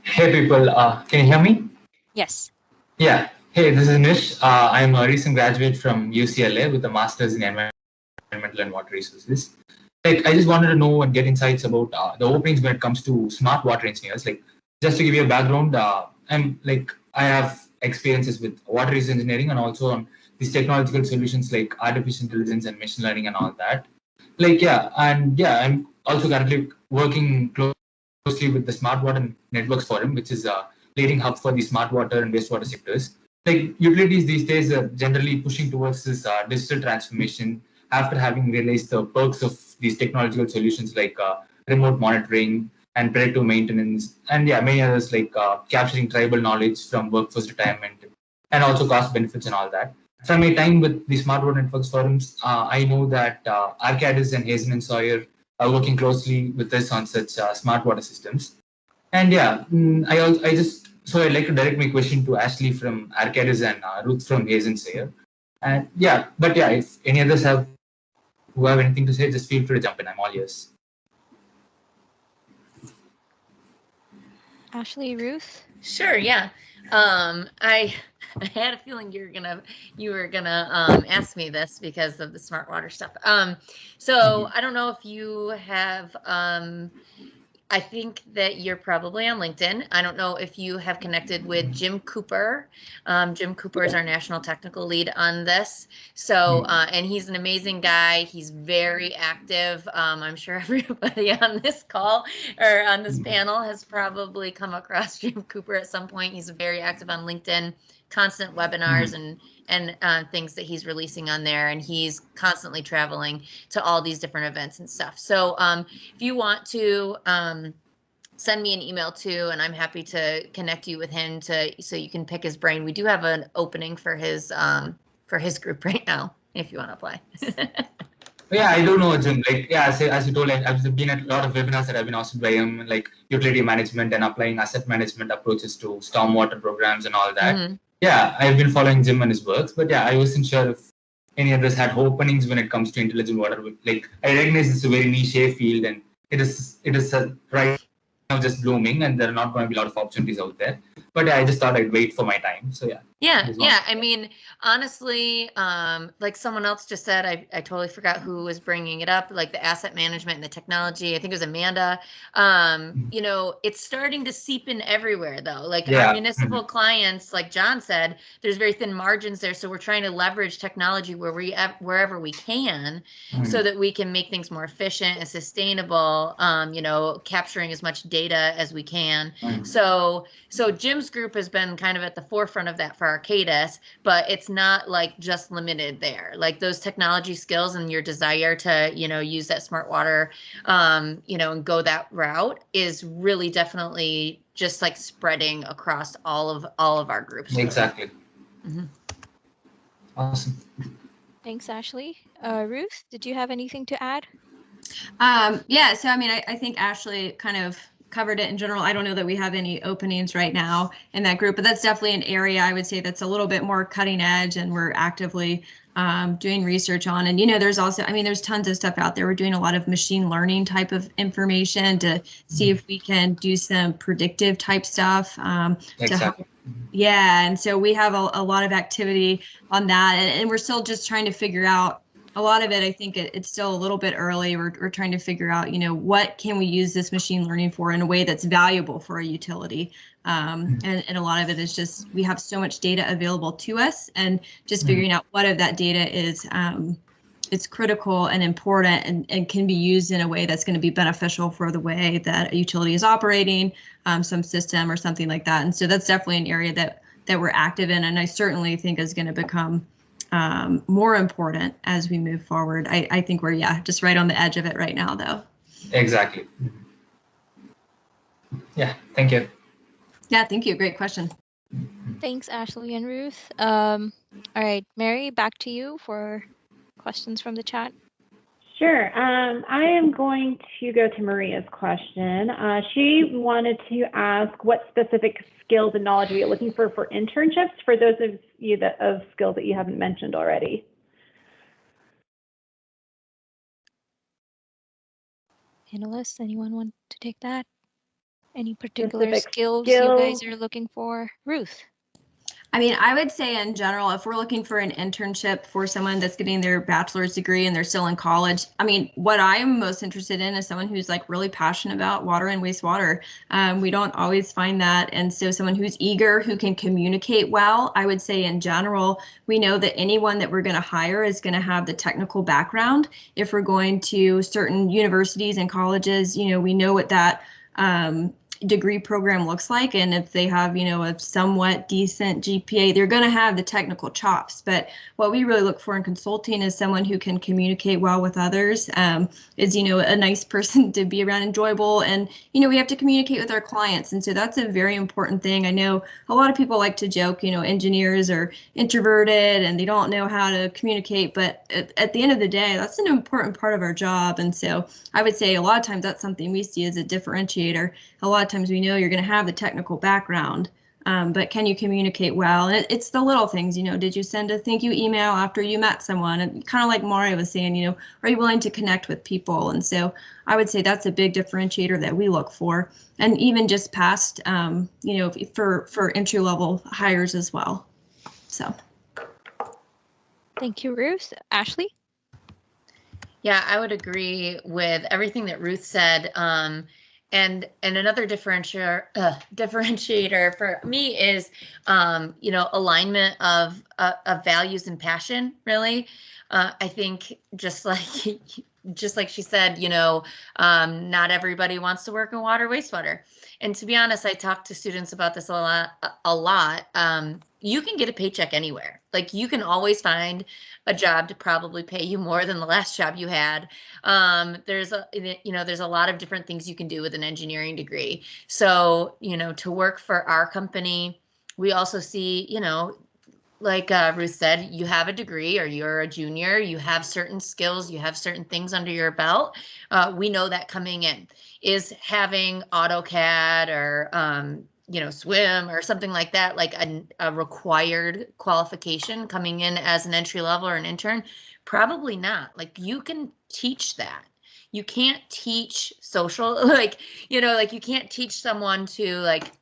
Hey people, can you hear me? Yes. Yeah. Hey, this is Nish. I'm a recent graduate from UCLA with a master's in environmental and water resources. Like, I just wanted to know and get insights about the openings when it comes to smart water engineers. Like, just to give you a background, I have experiences with water resource engineering and also on these technological solutions like artificial intelligence and machine learning and all that. I'm also currently working closely with the Smart Water Networks Forum, which is a leading hub for the smart water and wastewater sectors. Like utilities these days are generally pushing towards this digital transformation after having realized the perks of these technological solutions like remote monitoring and predictive maintenance, and many others like capturing tribal knowledge from workforce retirement and also cost benefits and all that. From my time with the Smart Water Networks Forums, I know that Arcadis and Hazen and Sawyer are working closely with us on such smart water systems. And I'd like to direct my question to Ashley from Arcadis and Ruth from Hazen Sawyer. And if any others have anything to say, just feel free to jump in. I'm all ears. Ashley, Ruth? Sure, yeah. I had a feeling you were gonna ask me this because of the smart water stuff. So I don't know if you have I think that you're probably on LinkedIn. I don't know if you have connected with Jim Cooper. Jim Cooper is our national technical lead on this. So, and he's an amazing guy. He's very active. I'm sure everybody on this call or on this panel has probably come across Jim Cooper at some point. He's very active on LinkedIn, constant webinars and things that he's releasing on there, and he's constantly traveling to all these different events and stuff. So if you want to send me an email too, and I'm happy to connect you with him so you can pick his brain. We do have an opening for his group right now if you want to apply. Yeah, I don't know, Jim. Like, as you told, I've been at a lot of webinars that have been hosted by him, like utility management and applying asset management approaches to stormwater programs and all that. Yeah, I've been following Jim and his works, but I wasn't sure if any others had openings when it comes to intelligent water. Like, I recognize it's a very niche field, and it is right now just blooming, and there are not going to be a lot of opportunities out there. But I just thought I'd wait for my time. So yeah. I mean, honestly, like someone else just said, I totally forgot who was bringing it up, like the asset management and the technology. I think it was Amanda. You know, it's starting to seep in everywhere though. Like our municipal clients, like John said, there's very thin margins there. So we're trying to leverage technology wherever we can so that we can make things more efficient and sustainable, you know, capturing as much data as we can. So Jim's group has been kind of at the forefront of that for Arcadis, but it's not like just limited there. Like those technology skills and your desire to, you know, use that smart water, you know, and go that route is really definitely just like spreading across all of our groups. Exactly. Awesome. Thanks, Ashley. Ruth, did you have anything to add? Yeah, so I mean, I think Ashley kind of covered it in general. I don't know that we have any openings right now in that group, but that's definitely an area I would say that's a little bit more cutting edge, and we're actively doing research on. And, you know, there's also, I mean, there's tons of stuff out there. We're doing a lot of machine learning type of information to see if we can do some predictive type stuff to help. Yeah, and so we have a lot of activity on that, and we're still just trying to figure out a lot of it. I think it's still a little bit early. We're trying to figure out, you know, what can we use this machine learning for in a way that's valuable for a utility. And a lot of it is just, we have so much data available to us, and just figuring out what of that data is it's critical and important and can be used in a way that's going to be beneficial for the way that a utility is operating, some system or something like that. And so that's definitely an area that we're active in, and I certainly think is going to become more important as we move forward. I think we're just right on the edge of it right now, though. Exactly. Yeah, thank you. Yeah, thank you. Great question. Thanks, Ashley and Ruth. All right, Mary, back to you for questions from the chat. Sure. I am going to go to Maria's question. She wanted to ask what specific skills and knowledge are you looking for internships for those of you of skills that you haven't mentioned already? Panelists, anyone want to take that? Any particular Specific skills you guys skills? are looking for? Ruth. I mean, I would say in general, if we're looking for an internship for someone that's getting their bachelor's degree and they're still in college, I mean, what I'm most interested in is someone who's like really passionate about water and wastewater. We don't always find that. And so someone who's eager, who can communicate well, I would say in general, we know that anyone that we're going to hire is going to have the technical background. If we're going to certain universities and colleges, you know, we know what that degree program looks like, and if they have, you know, a somewhat decent GPA, they're going to have the technical chops. But what we really look for in consulting is someone who can communicate well with others, is, you know, a nice person to be around, enjoyable, and, you know, we have to communicate with our clients, and so that's a very important thing. I know a lot of people like to joke, you know, engineers are introverted and they don't know how to communicate, but at the end of the day, that's an important part of our job. And so I would say a lot of times that's something we see as a differentiator. A lot of times we know you're going to have the technical background, but can you communicate well? And it's the little things, you know, did you send a thank you email after you met someone? And kind of like Mario was saying, you know, are you willing to connect with people? And so I would say that's a big differentiator that we look for, and even just past, you know, for entry level hires as well. So. Thank you, Ruth. Ashley? Yeah, I would agree with everything that Ruth said. And another differentiator for me is, you know, alignment of values and passion. Really, I think just like she said, you know, not everybody wants to work in water wastewater. And to be honest, I talk to students about this a lot. You can get a paycheck anywhere. Like, you can always find a job to probably pay you more than the last job you had. There's a lot of different things you can do with an engineering degree. So, you know, to work for our company, we also see, you know, like Ruth said, you have a degree or you're a junior, you have certain skills, you have certain things under your belt. We know that coming in. Is having AutoCAD or you know, swim or something like that, like a required qualification coming in as an entry level or an intern? Probably not. Like, you can teach that. You can't teach social, like, you know, like you can't teach someone to like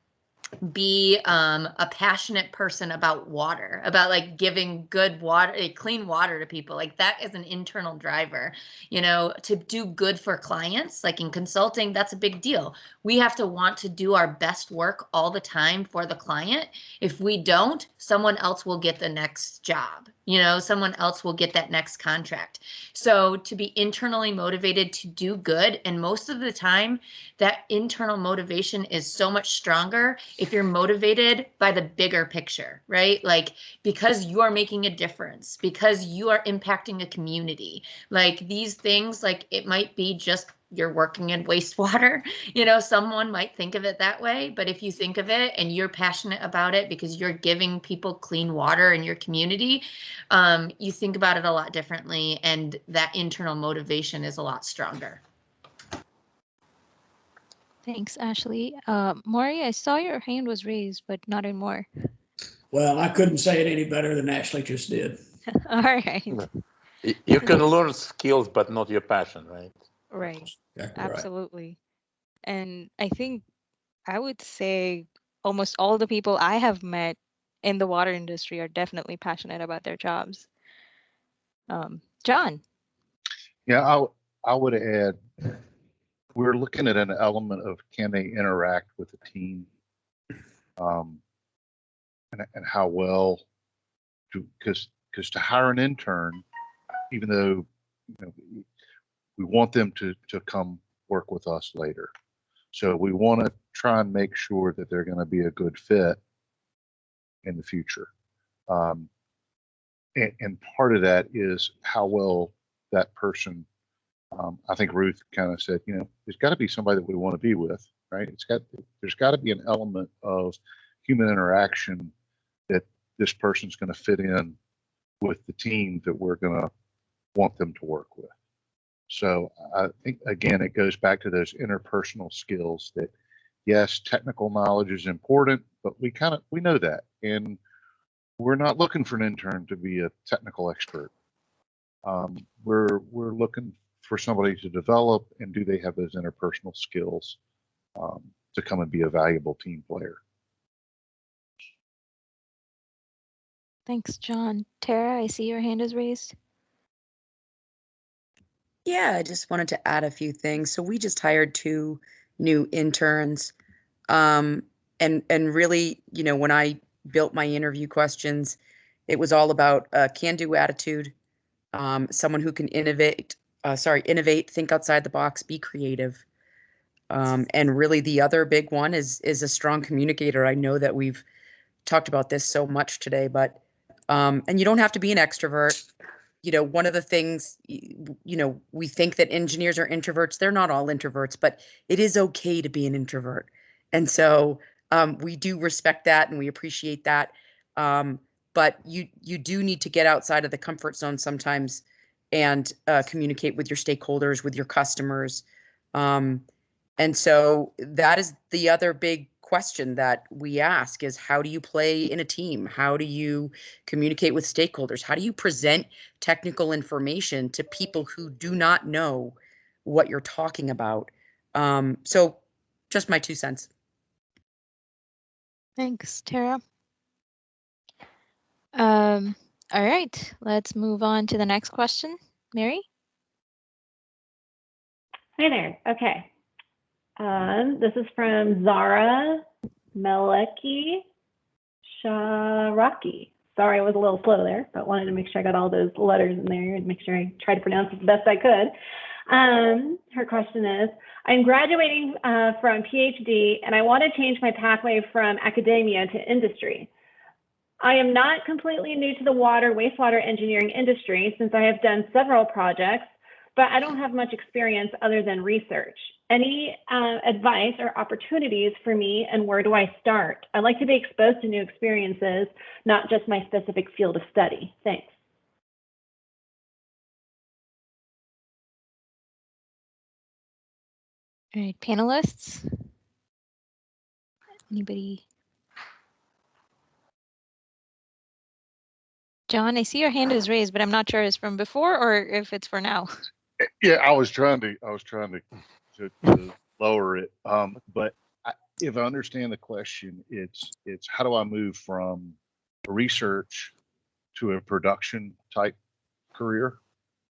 be a passionate person about water, about like giving good water, clean water to people. Like, that is an internal driver, you know, to do good for clients. Like in consulting, that's a big deal. We have to want to do our best work all the time for the client. If we don't, someone else will get the next job, you know, someone else will get that next contract. So to be internally motivated to do good, and most of the time that internal motivation is so much stronger if you're motivated by the bigger picture, right? Like, because you are making a difference, because you are impacting a community. Like, these things, like, it might be just you're working in wastewater, you know, someone might think of it that way, but if you think of it and you're passionate about it because you're giving people clean water in your community, you think about it a lot differently, and that internal motivation is a lot stronger. Thanks, Ashley. Maury, I saw your hand was raised, but not anymore. Well, I couldn't say it any better than Ashley just did. All right. You can learn skills, but not your passion, right? Right. Exactly right. Absolutely. And I think I would say almost all the people I have met in the water industry are definitely passionate about their jobs. John. Yeah, I would add, we're looking at an element of, can they interact with the team, and how well, because to hire an intern, even though, you know, we want them to come work with us later, so we want to try and make sure that they're going to be a good fit in the future, and part of that is how well that person. I think Ruth kind of said, you know, there's got to be somebody that we want to be with, right? There's got to be an element of human interaction that this person's going to fit in with the team that we're going to want them to work with. So I think, again, it goes back to those interpersonal skills that, yes, technical knowledge is important, but we know that, and we're not looking for an intern to be a technical expert. We're looking for somebody to develop, and do they have those interpersonal skills to come and be a valuable team player? Thanks, John. Tara, I see your hand is raised. Yeah, I just wanted to add a few things. So we just hired 2 new interns. And really, you know, when I built my interview questions, it was all about a can-do attitude, someone who can innovate, think outside the box, be creative. And really the other big one is a strong communicator. I know that we've talked about this so much today, but and you don't have to be an extrovert. You know, one of the things, you know, we think that engineers are introverts. They're not all introverts, but it is okay to be an introvert. And so we do respect that and we appreciate that. But you do need to get outside of the comfort zone sometimes and communicate with your stakeholders, with your customers. And so that is the other big question that we ask is, how do you play in a team? How do you communicate with stakeholders? How do you present technical information to people who do not know what you're talking about? So just my 2 cents. Thanks, Tara. All right, let's move on to the next question. Mary? Hi there. Okay. This is from Zara Meleki Sharaki. Sorry, I was a little slow there, but wanted to make sure I got all those letters in there and make sure I tried to pronounce it the best I could. Her question is, I'm graduating from PhD and I want to change my pathway from academia to industry. I am not completely new to the wastewater engineering industry since I have done several projects, but I don't have much experience other than research. Any advice or opportunities for me, and where do I start? I like to be exposed to new experiences, not just my specific field of study. Thanks. All right, panelists? Anybody? John, I see your hand is raised, but I'm not sure it's from before or if it's for now. Yeah, I was trying to lower it. But if I understand the question, it's how do I move from research to a production type career?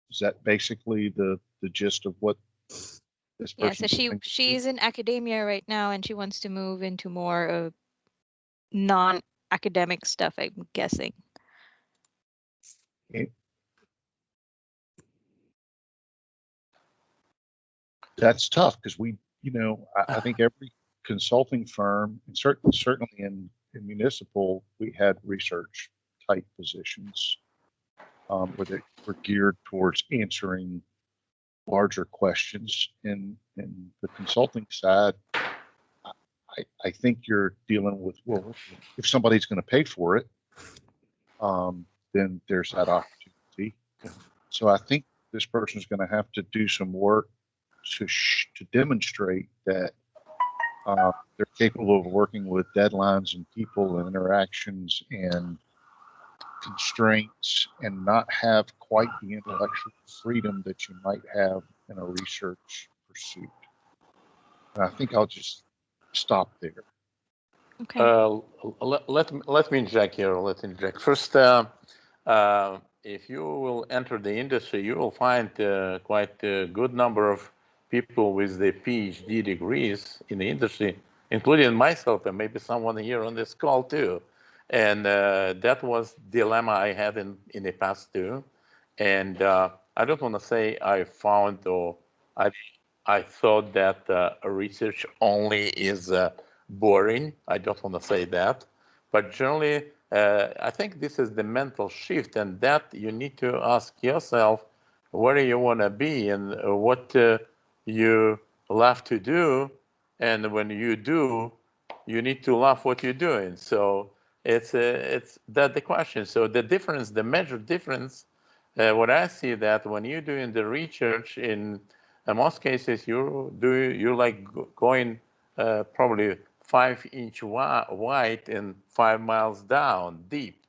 Is that basically the gist of what this person? Yeah, so she's in academia right now and she wants to move into more of non-academic stuff, I'm guessing. Okay. That's tough because I think every consulting firm, and certainly in municipal, we had research type positions where they were geared towards answering larger questions. In the consulting side, I think you're dealing with, well, if somebody's going to pay for it, then there's that opportunity. So I think this person is going to have to do some work to demonstrate that they're capable of working with deadlines and people and interactions and constraints and not have quite the intellectual freedom that you might have in a research pursuit. And I think I'll just stop there. Okay. Let me inject here. Let's inject. First, if you will enter the industry, you will find quite a good number of people with the PhD degrees in the industry, including myself and maybe someone here on this call too. And that was the dilemma I had in the past too. And I don't want to say I found or I thought that research only is boring. I don't want to say that. But generally, I think this is the mental shift, and that you need to ask yourself where you want to be and what you love to do. And when you do, you need to love what you're doing. So it's that the question. So the difference, the measured difference, what I see that when you're doing the research in most cases, you're like going probably 5-inch wide and 5 miles down deep.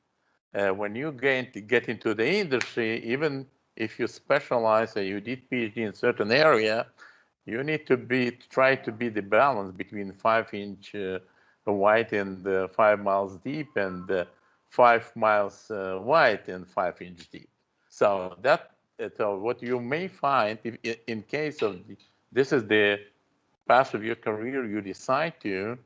When you get into the industry, even if you specialize or you did PhD in certain area, you need to try to be the balance between 5-inch wide and 5 miles deep, and 5 miles wide and 5-inch deep. So what you may find, if in case of this is the path of your career you decide to,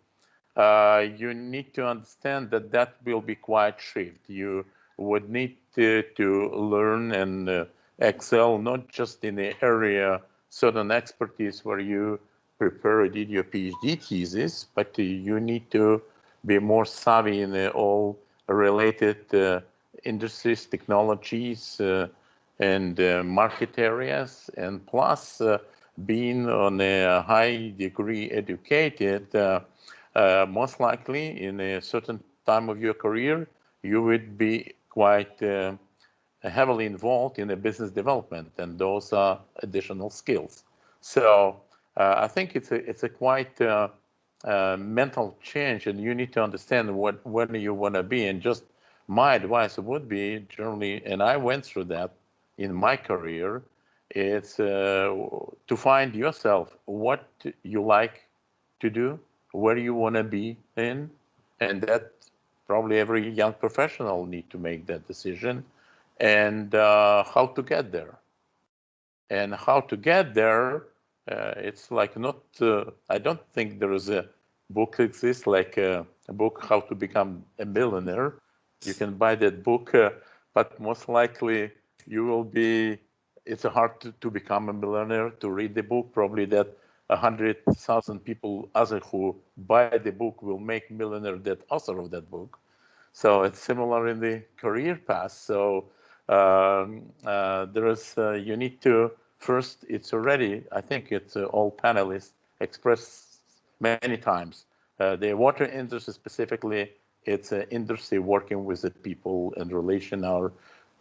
you need to understand that will be quite shift. You would need to learn and excel not just in the area, certain expertise where you did your PhD thesis, but you need to be more savvy in all related industries, technologies, and market areas, and plus being on a high degree educated, most likely in a certain time of your career, you would be quite heavily involved in the business development, and those are additional skills. So I think it's a quite mental change, and you need to understand where you want to be. And just my advice would be generally, and I went through that in my career, it's to find yourself what you like to do, where you want to be in, and that probably every young professional need to make that decision, and how to get there. And how to get there, it's like not, I don't think there is a book that exists like a book, How to Become a Millionaire. You can buy that book, but most likely you will be, it's hard to become a millionaire. To read the book, probably that 100,000 people other who buy the book will make millionaire, that author of that book. So it's similar in the career path. So there is, you need to first, it's already, I think it's all panelists expressed many times. The water industry specifically, it's an industry working with the people and relation. Our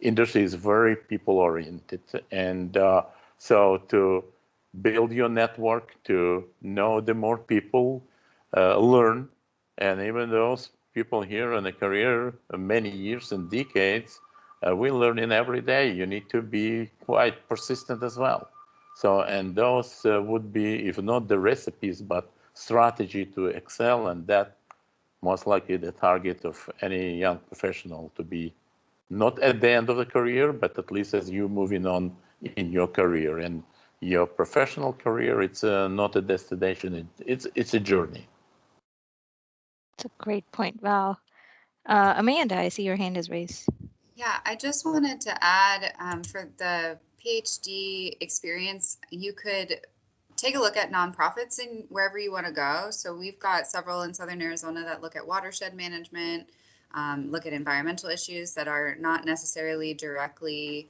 industry is very people oriented. And so to build your network, to know the more people, learn, and even those people here in a career many years and decades, we learn in every day. You need to be quite persistent as well. So, and those would be, if not the recipes, but strategy to excel, and that most likely the target of any young professional, to be not at the end of the career, but at least as you moving on in your career. And your professional career, it's not a destination, it's a journey. It's a great point, Val. Amanda, I see your hand is raised. Yeah, I just wanted to add for the PhD experience, you could take a look at nonprofits in wherever you want to go. So we've got several in Southern Arizona that look at watershed management, look at environmental issues that are not necessarily directly,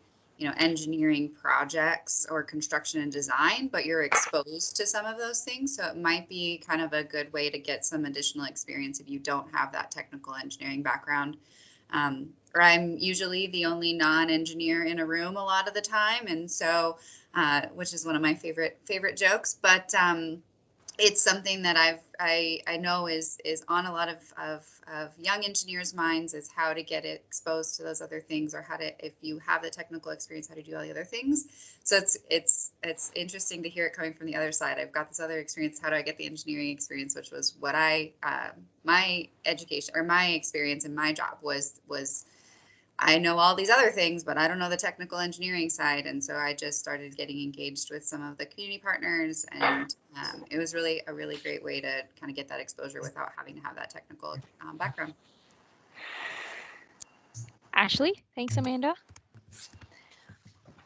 engineering projects or construction and design, but you're exposed to some of those things. So it might be kind of a good way to get some additional experience if you don't have that technical engineering background. Or I'm usually the only non-engineer in a room a lot of the time, and so which is one of my favorite jokes. But it's something that I know is on a lot of young engineers' minds, is how to get exposed to those other things, or how to, if you have the technical experience, how to do all the other things. So it's interesting to hear it coming from the other side. I've got this other experience. How do I get the engineering experience? Which was what my education, or my experience in my job was I know all these other things, but I don't know the technical engineering side. And so I just started getting engaged with some of the community partners, and it was really a really great way to kind of get that exposure without having to have that technical background. Ashley, thanks, Amanda.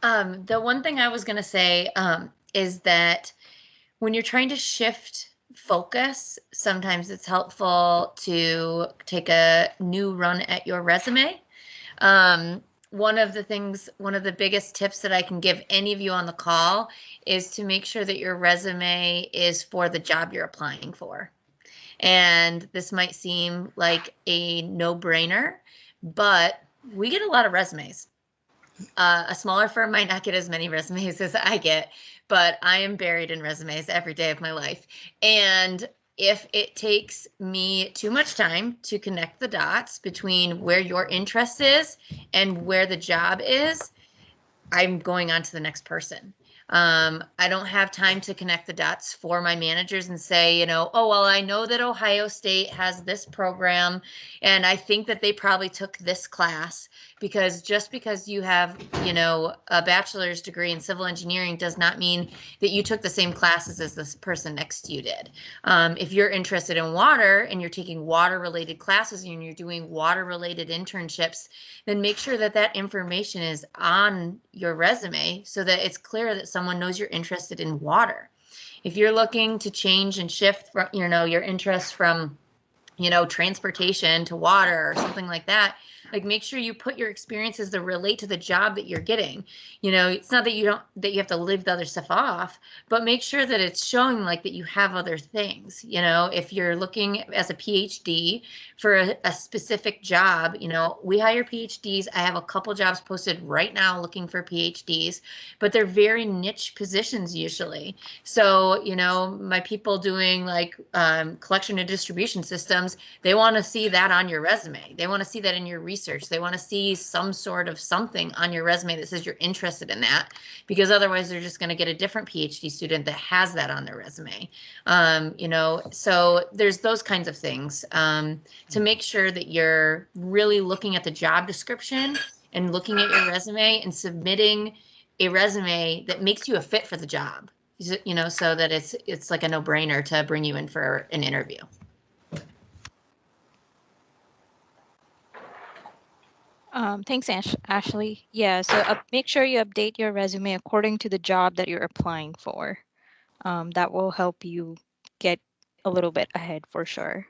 The one thing I was going to say is that when you're trying to shift focus, sometimes it's helpful to take a new run at your resume. One of the biggest tips that I can give any of you on the call is to make sure that your resume is for the job you're applying for. And this might seem like a no-brainer, but we get a lot of resumes. A smaller firm might not get as many resumes as I get, but I am buried in resumes every day of my life. And if it takes me too much time to connect the dots between where your interest is and where the job is, I'm going on to the next person. I don't have time to connect the dots for my managers and say, you know, oh, well, I know that Ohio State has this program and I think that they probably took this class, because just because you have, you know, a bachelor's degree in civil engineering does not mean that you took the same classes as this person next to you did. If you're interested in water and you're taking water related classes and you're doing water related internships, then make sure that that information is on your resume so that it's clear that someone knows you're interested in water. If you're looking to change and shift from, you know, your interest from, you know, transportation to water or something like that, like make sure you put your experiences that relate to the job that you're getting. You know, it's not that you have to leave the other stuff off, but make sure that it's showing like that you have other things. You know, if you're looking as a PhD for a specific job, you know, we hire PhDs. I have a couple jobs posted right now looking for PhDs, but they're very niche positions usually. So, you know, my people doing like collection and distribution systems, they want to see that on your resume. They want to see that in your research. They want to see some sort of something on your resume that says you're interested in that, because otherwise they're just going to get a different PhD student that has that on their resume. You know, so there's those kinds of things to make sure that you're really looking at the job description and looking at your resume and submitting a resume that makes you a fit for the job, you know, so that it's like a no-brainer to bring you in for an interview. Thanks, Ashley. Yeah, so make sure you update your resume according to the job that you're applying for. That will help you get a little bit ahead for sure.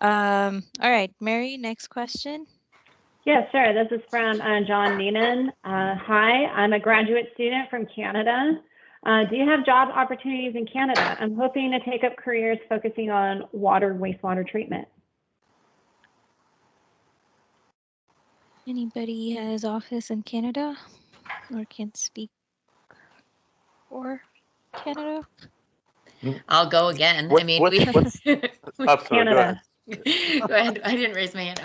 All right, Mary, next question. Yeah, sure. This is from John Neenan. Hi, I'm a graduate student from Canada. Do you have job opportunities in Canada? I'm hoping to take up careers focusing on water, wastewater treatment. Anybody has office in Canada or can speak for Canada? I'll go again. I mean, Canada. Go ahead. I didn't raise my hand.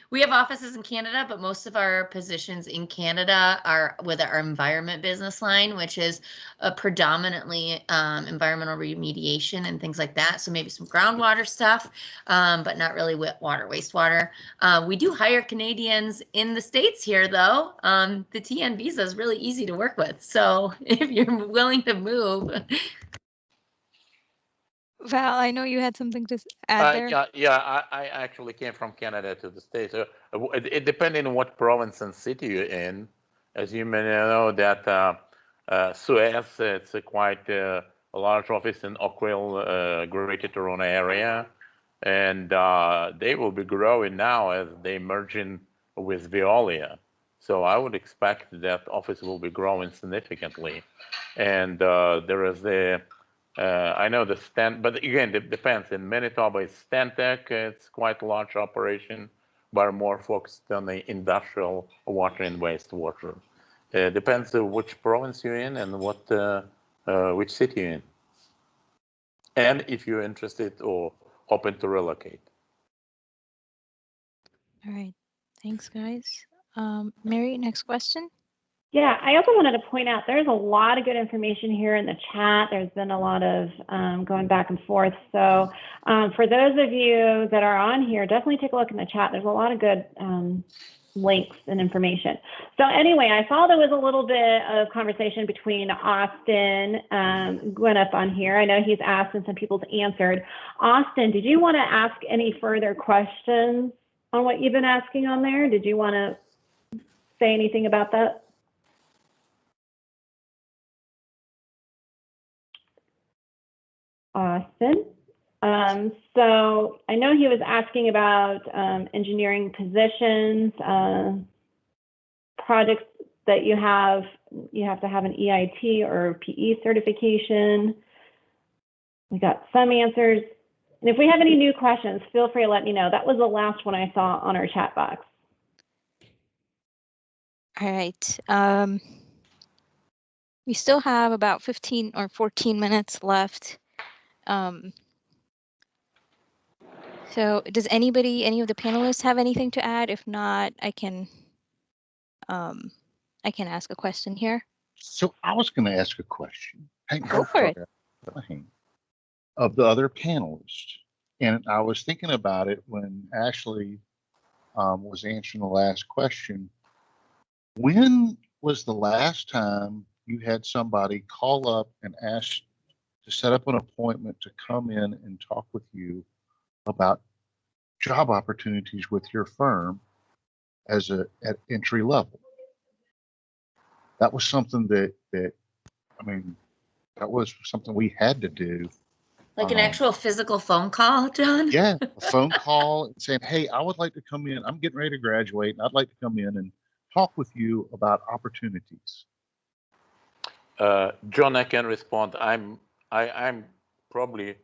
We have offices in Canada, but most of our positions in Canada are with our environment business line, which is predominantly environmental remediation and things like that. So maybe some groundwater stuff, but not really wet water, wastewater. We do hire Canadians in the States here, though. The TN visa is really easy to work with. So if you're willing to move. Val, I know you had something to add there. Yeah, I actually came from Canada to the States. It depending on what province and city you're in. As you may know that Suez, it's quite a large office in Oakville, Greater Toronto area. And they will be growing now as they merge in with Veolia. So I would expect that office will be growing significantly. And there is I know the Stan, but again, it depends. In Manitoba, it's Stantec. It's quite a large operation, but more focused on the industrial water and wastewater. Depends on which province you're in and what which city you're in, and if you're interested or open to relocate. All right, thanks, guys. Mary, next question. Yeah, I also wanted to point out there's a lot of good information here in the chat. There's been a lot of going back and forth. So for those of you that are on here, definitely take a look in the chat. There's a lot of good links and information. So anyway, I saw there was a little bit of conversation between Austin Gwyneth on here. I know he's asked and some people's answered. Austin, did you want to ask any further questions on what you've been asking on there? Did you want to say anything about that? Austin. So I know he was asking about engineering positions, projects that you have to have an EIT or PE certification. We got some answers. And if we have any new questions, feel free to let me know. That was the last one I saw on our chat box. All right. We still have about 15 or 14 minutes left. So does any of the panelists have anything to add? If not, I can I can ask a question here. So I was going to ask a question. Hey, Go for it. Of the other panelists, and I was thinking about it when Ashley was answering the last question. When was the last time you had somebody call up and ask to set up an appointment to come in and talk with you about job opportunities with your firm at entry level? That was something that was something we had to do. Like an actual physical phone call, John? Yeah, a phone call and saying, hey, I would like to come in. I'm getting ready to graduate, and I'd like to come in and talk with you about opportunities. John, I can respond. I'm probably,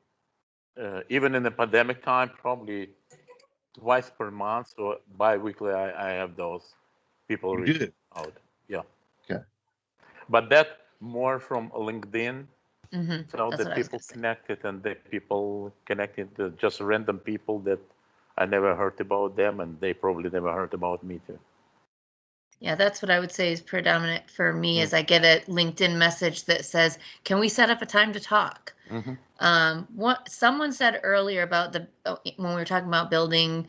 even in the pandemic time, probably twice per month or bi-weekly, I have those people reaching out. Yeah. Okay. But that more from LinkedIn. Mm-hmm. So the people connected, and the people connected to just random people that I never heard about them, and they probably never heard about me too. Yeah, that's what I would say is predominant for me. Is I get a LinkedIn message that says, "Can we set up a time to talk?" Mm-hmm. What someone said earlier about when we were talking about building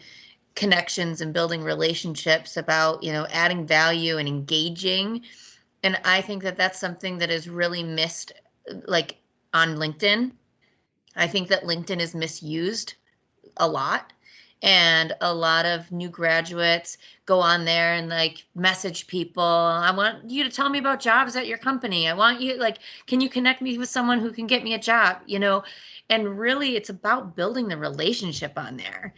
connections and building relationships, about adding value and engaging, and I think that that's something that is really missed, like on LinkedIn. I think that LinkedIn is misused a lot. And a lot of new graduates go on there and like message people. I want you to tell me about jobs at your company. I want you, like, can you connect me with someone who can get me a job? And really it's about building the relationship on there.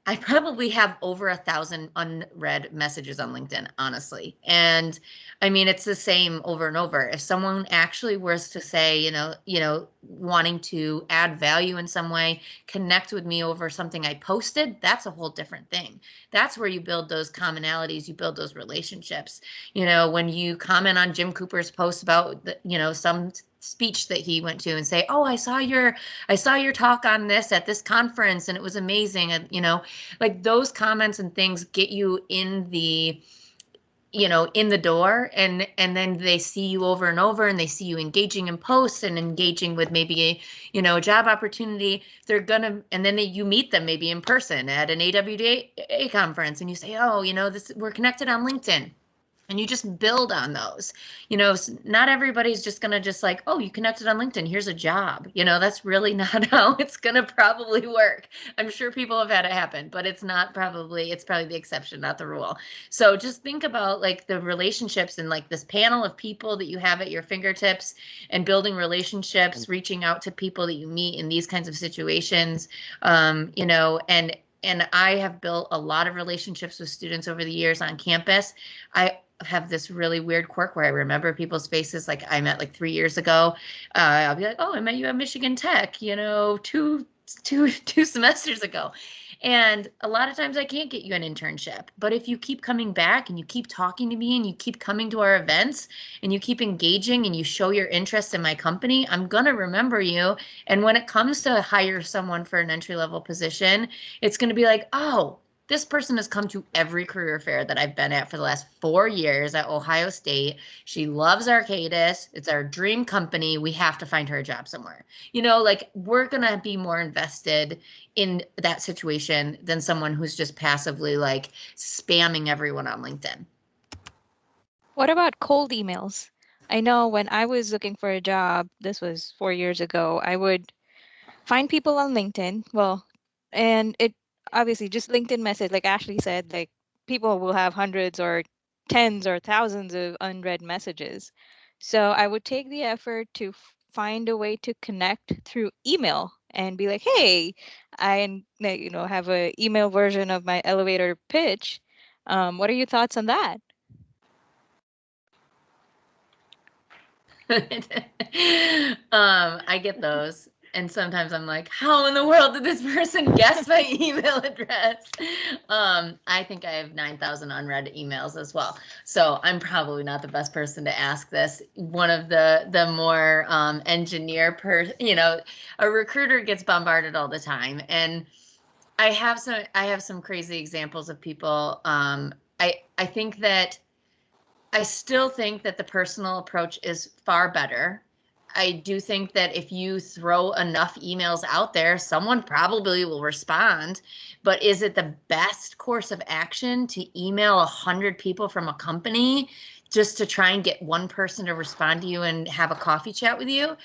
I probably have over 1,000 unread messages on LinkedIn, honestly. And I mean, it's the same over and over. If someone actually was to say, wanting to add value in some way, connect with me over something I posted, that's a whole different thing. That's where you build those commonalities, you build those relationships. When you comment on Jim Cooper's post about, some speech that he went to and say, oh, I saw your talk on this at this conference and it was amazing. And, like those comments and things get you in the door, and then they see you over and over, and they see you engaging in posts and engaging with maybe a job opportunity. And then you meet them maybe in person at an AWDA conference, and you say, oh, we're connected on LinkedIn. And you just build on those. Not everybody's just going to just like, oh, you connected on LinkedIn, here's a job. That's really not how it's going to probably work. I'm sure people have had it happen, but it's probably the exception, not the rule. So just think about like the relationships and like this panel of people that you have at your fingertips, and building relationships, reaching out to people that you meet in these kinds of situations, and I have built a lot of relationships with students over the years on campus. I have this really weird quirk where I remember people's faces. Like I met like 3 years ago. I'll be like, oh, I met you at Michigan Tech, two semesters ago. And a lot of times I can't get you an internship, but if you keep coming back and you keep talking to me and you keep coming to our events and you keep engaging and you show your interest in my company, I'm going to remember you. And when it comes to hire someone for an entry-level position, it's going to be like, oh, this person has come to every career fair that I've been at for the last 4 years at Ohio State. She loves Arcadis. It's our dream company. We have to find her a job somewhere. Like we're going to be more invested in that situation than someone who's just passively like spamming everyone on LinkedIn. What about cold emails? I know when I was looking for a job, this was 4 years ago, I would find people on LinkedIn. Well, and it obviously just LinkedIn message, like Ashley said, like people will have hundreds or tens or thousands of unread messages. So I would take the effort to find a way to connect through email and be like, hey, I have a email version of my elevator pitch. What are your thoughts on that? I get those. And sometimes I'm like, how in the world did this person guess my email address? I think I have 9,000 unread emails as well. So I'm probably not the best person to ask this. One of the more a recruiter gets bombarded all the time. And I have some crazy examples of people. I think that I still think that the personal approach is far better. I do think that if you throw enough emails out there, someone probably will respond. But is it the best course of action to email 100 people from a company just to try and get one person to respond to you and have a coffee chat with you?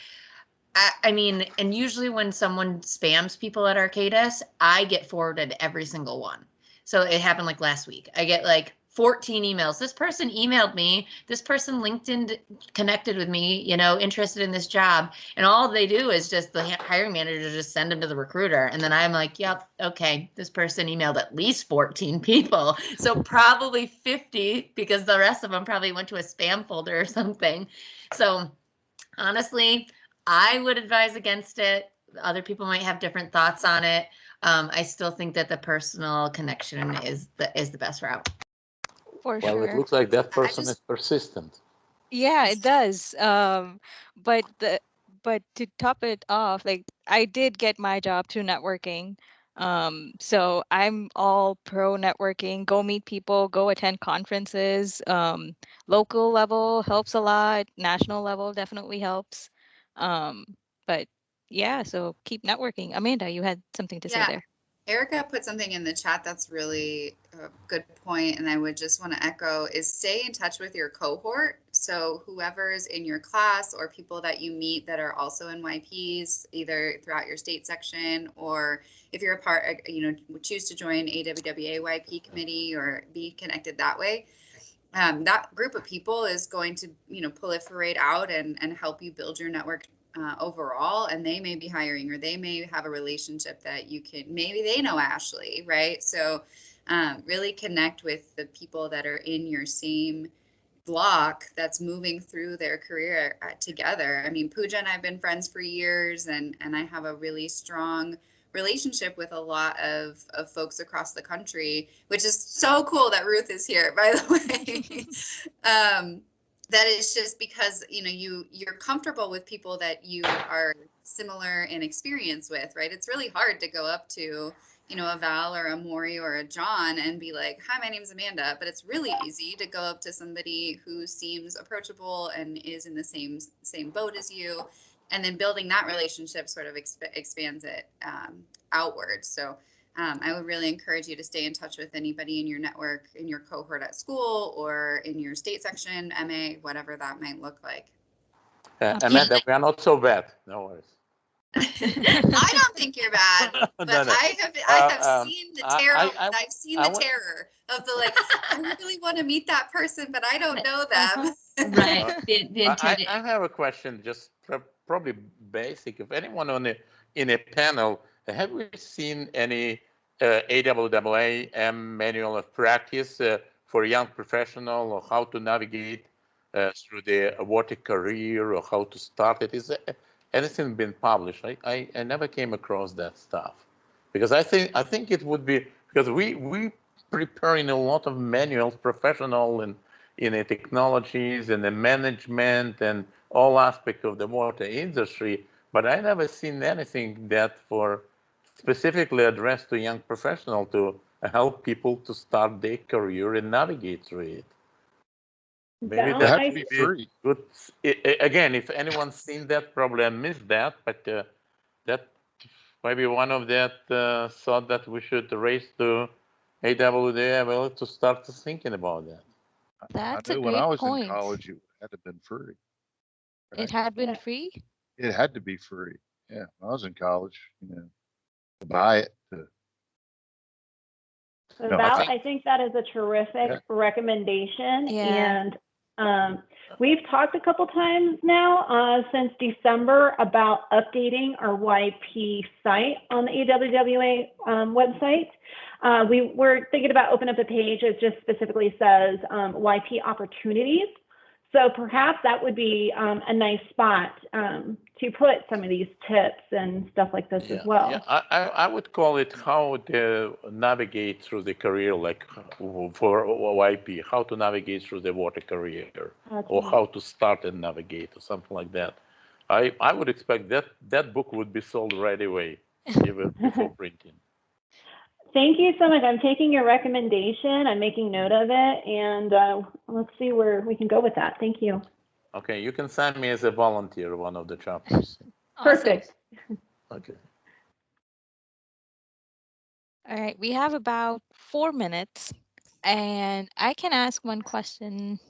I mean, and usually when someone spams people at Arcadis, I get forwarded every single one. So it happened like last week. I get like 14 emails. This person emailed me. This person LinkedIn connected with me, you know, interested in this job. And all they do is just the hiring manager just send them to the recruiter. And then I'm like, yep, okay, this person emailed at least 14 people. So probably 50 because the rest of them probably went to a spam folder or something. So honestly, I would advise against it. Other people might have different thoughts on it. I still think that the personal connection is the best route. For Well, it sure. looks like that person is persistent. Yeah, it does. But to top it off, like I did get my job through networking. So I'm all pro networking. Go meet people, go attend conferences. Local level helps a lot. National level definitely helps. But yeah, so keep networking. Amanda, you had something to say Yeah, there. Erica put something in the chat that's really a good point, and I would just want to echo is stay in touch with your cohort. So whoever's in your class or people that you meet that are also NYPs, either throughout your state section or if you're a part, you know, choose to join AWWA YP committee or be connected that way. That group of people is going to, you know, proliferate out and help you build your network overall, and they may be hiring or they may have a relationship that you can, maybe they know Ashley, right? So really connect with the people that are in your same block that's moving through their career together. I mean, Pooja and I've been friends for years, and I have a really strong relationship with a lot of folks across the country, which is so cool that Ruth is here, by the way. That is just because, you know, you're comfortable with people that you are similar in experience with, right? It's really hard to go up to, you know, a Val or a Maury or a John and be like, hi, my name's Amanda. But it's really easy to go up to somebody who seems approachable and is in the same boat as you. And then building that relationship sort of expands it outward. So I would really encourage you to stay in touch with anybody in your network, in your cohort at school or in your state section, MA, whatever that might look like. Amanda, we are not so bad. No worries. I don't think you're bad, but No. I have seen the terror. I've seen the terror of the like. I really want to meet that person, but I don't know them. Right. I have a question, just probably basic. If anyone in a panel, have we seen any AWWA manual of practice for a young professional, or how to navigate through the water career, or how to start it? Is anything been published? I never came across that stuff, because I think it would be, because we preparing a lot of manuals, professional and in the technologies and the management and all aspects of the water industry, but I never seen anything that for specifically addressed to young professional to help people to start their career and navigate through it. Maybe that would be free. Good. Again, if anyone's seen that, probably I missed that, but that maybe one of that thought that we should raise to AWWA to start thinking about that. That's I a knew when great I was point. in college, it had to have been free. Right? It had been free? It had to be free. Yeah, when I was in college, you know, to buy it. So No, Val, I think that is a terrific recommendation. Yeah. And we've talked a couple times now since December about updating our YP site on the AWWA website. We were thinking about opening up a page that just specifically says YP opportunities. So perhaps that would be a nice spot to put some of these tips and stuff like this as well. Yeah, I would call it how to navigate through the career, like for YP, how to navigate through the water career, or how to start and navigate, or something like that. I would expect that book would be sold right away, even before printing. Thank you so much. I'm taking your recommendation. I'm making note of it, and let's see where we can go with that. Thank you. Okay, you can send me as a volunteer one of the chapters. Perfect. Okay. All right, we have about 4 minutes, and I can ask one question.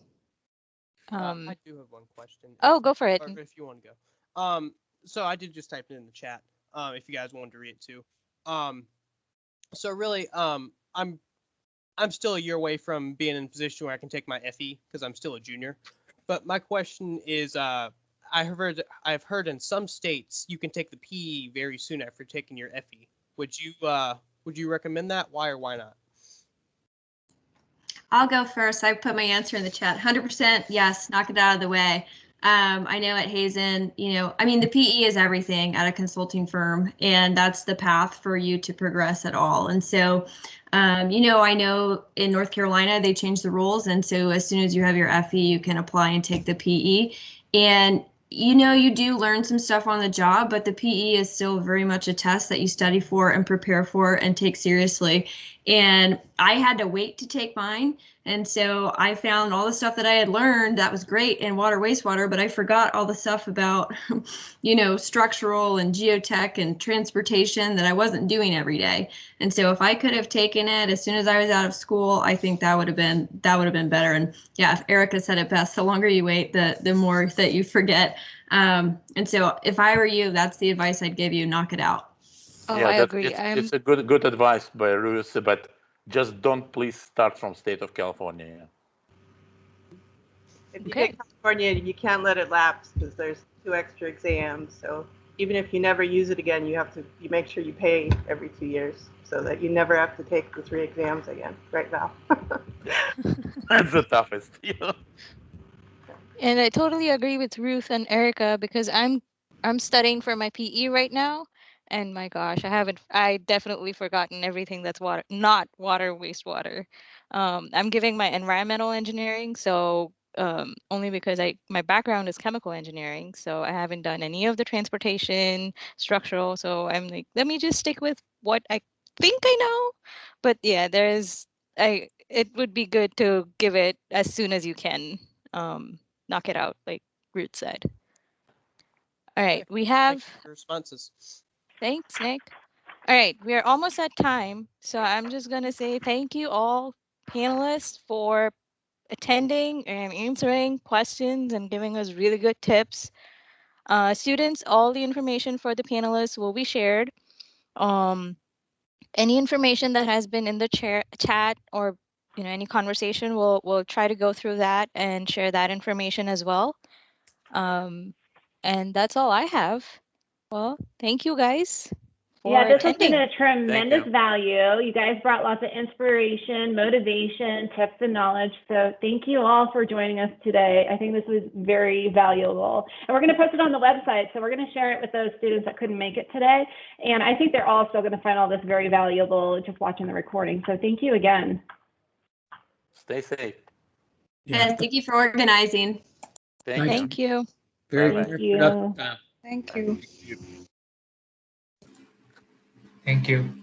I do have one question. Oh, go for it. Or if you want to go. So I did just type it in the chat. If you guys wanted to read it too. So really, I'm still a year away from being in a position where I can take my FE because I'm still a junior. But my question is, I've heard in some states you can take the PE very soon after taking your FE. Would you recommend that? Why or why not? I'll go first. I put my answer in the chat. 100% yes, knock it out of the way. I know at Hazen, I mean, the PE is everything at a consulting firm, and that's the path for you to progress at all. And so, I know in North Carolina, they changed the rules. And so as soon as you have your FE, you can apply and take the PE. And you do learn some stuff on the job, but the PE is still very much a test that you study for and prepare for and take seriously. And I had to wait to take mine. And so I found all the stuff that I had learned that was great in water, wastewater, but I forgot all the stuff about, structural and geotech and transportation that I wasn't doing every day. And so if I could have taken it as soon as I was out of school, I think that would have been better. And yeah, if Erica said it best, the longer you wait, the more that you forget. And so if I were you, that's the advice I'd give you, knock it out. Oh, Yeah, I agree. It's a good advice by Ruth, but just don't please start from state of California. If you take California, you can't let it lapse because there's 2 extra exams. So even if you never use it again, you make sure you pay every 2 years so that you never have to take the 3 exams again right now. That's the toughest. And I totally agree with Ruth and Erica because I'm studying for my PE right now, and my gosh, I definitely forgotten everything that's not water, wastewater. I'm giving my environmental engineering, so only because my background is chemical engineering, so I haven't done any of the transportation, structural. So I'm like, let me just stick with what I think I know. But yeah, it would be good to give it as soon as you can. Knock it out, like Ruth said. All right, we have responses. Thanks, Nick. All right, we are almost at time, so I'm just gonna say thank you all panelists for attending and answering questions and giving us really good tips. Students, all the information for the panelists will be shared. Any information that has been in the chat or any conversation, we'll try to go through that and share that information as well. And that's all I have. Well, thank you guys for Yeah, this has attending. been a tremendous value. You guys brought lots of inspiration, motivation, tips, and knowledge. So thank you all for joining us today. I think this was very valuable. And we're going to post it on the website. So we're going to share it with those students that couldn't make it today. And I think they're all still going to find all this very valuable just watching the recording. So thank you again. Stay safe. And thank you for organizing. Thank you. Thank you. Thank you. Thank you.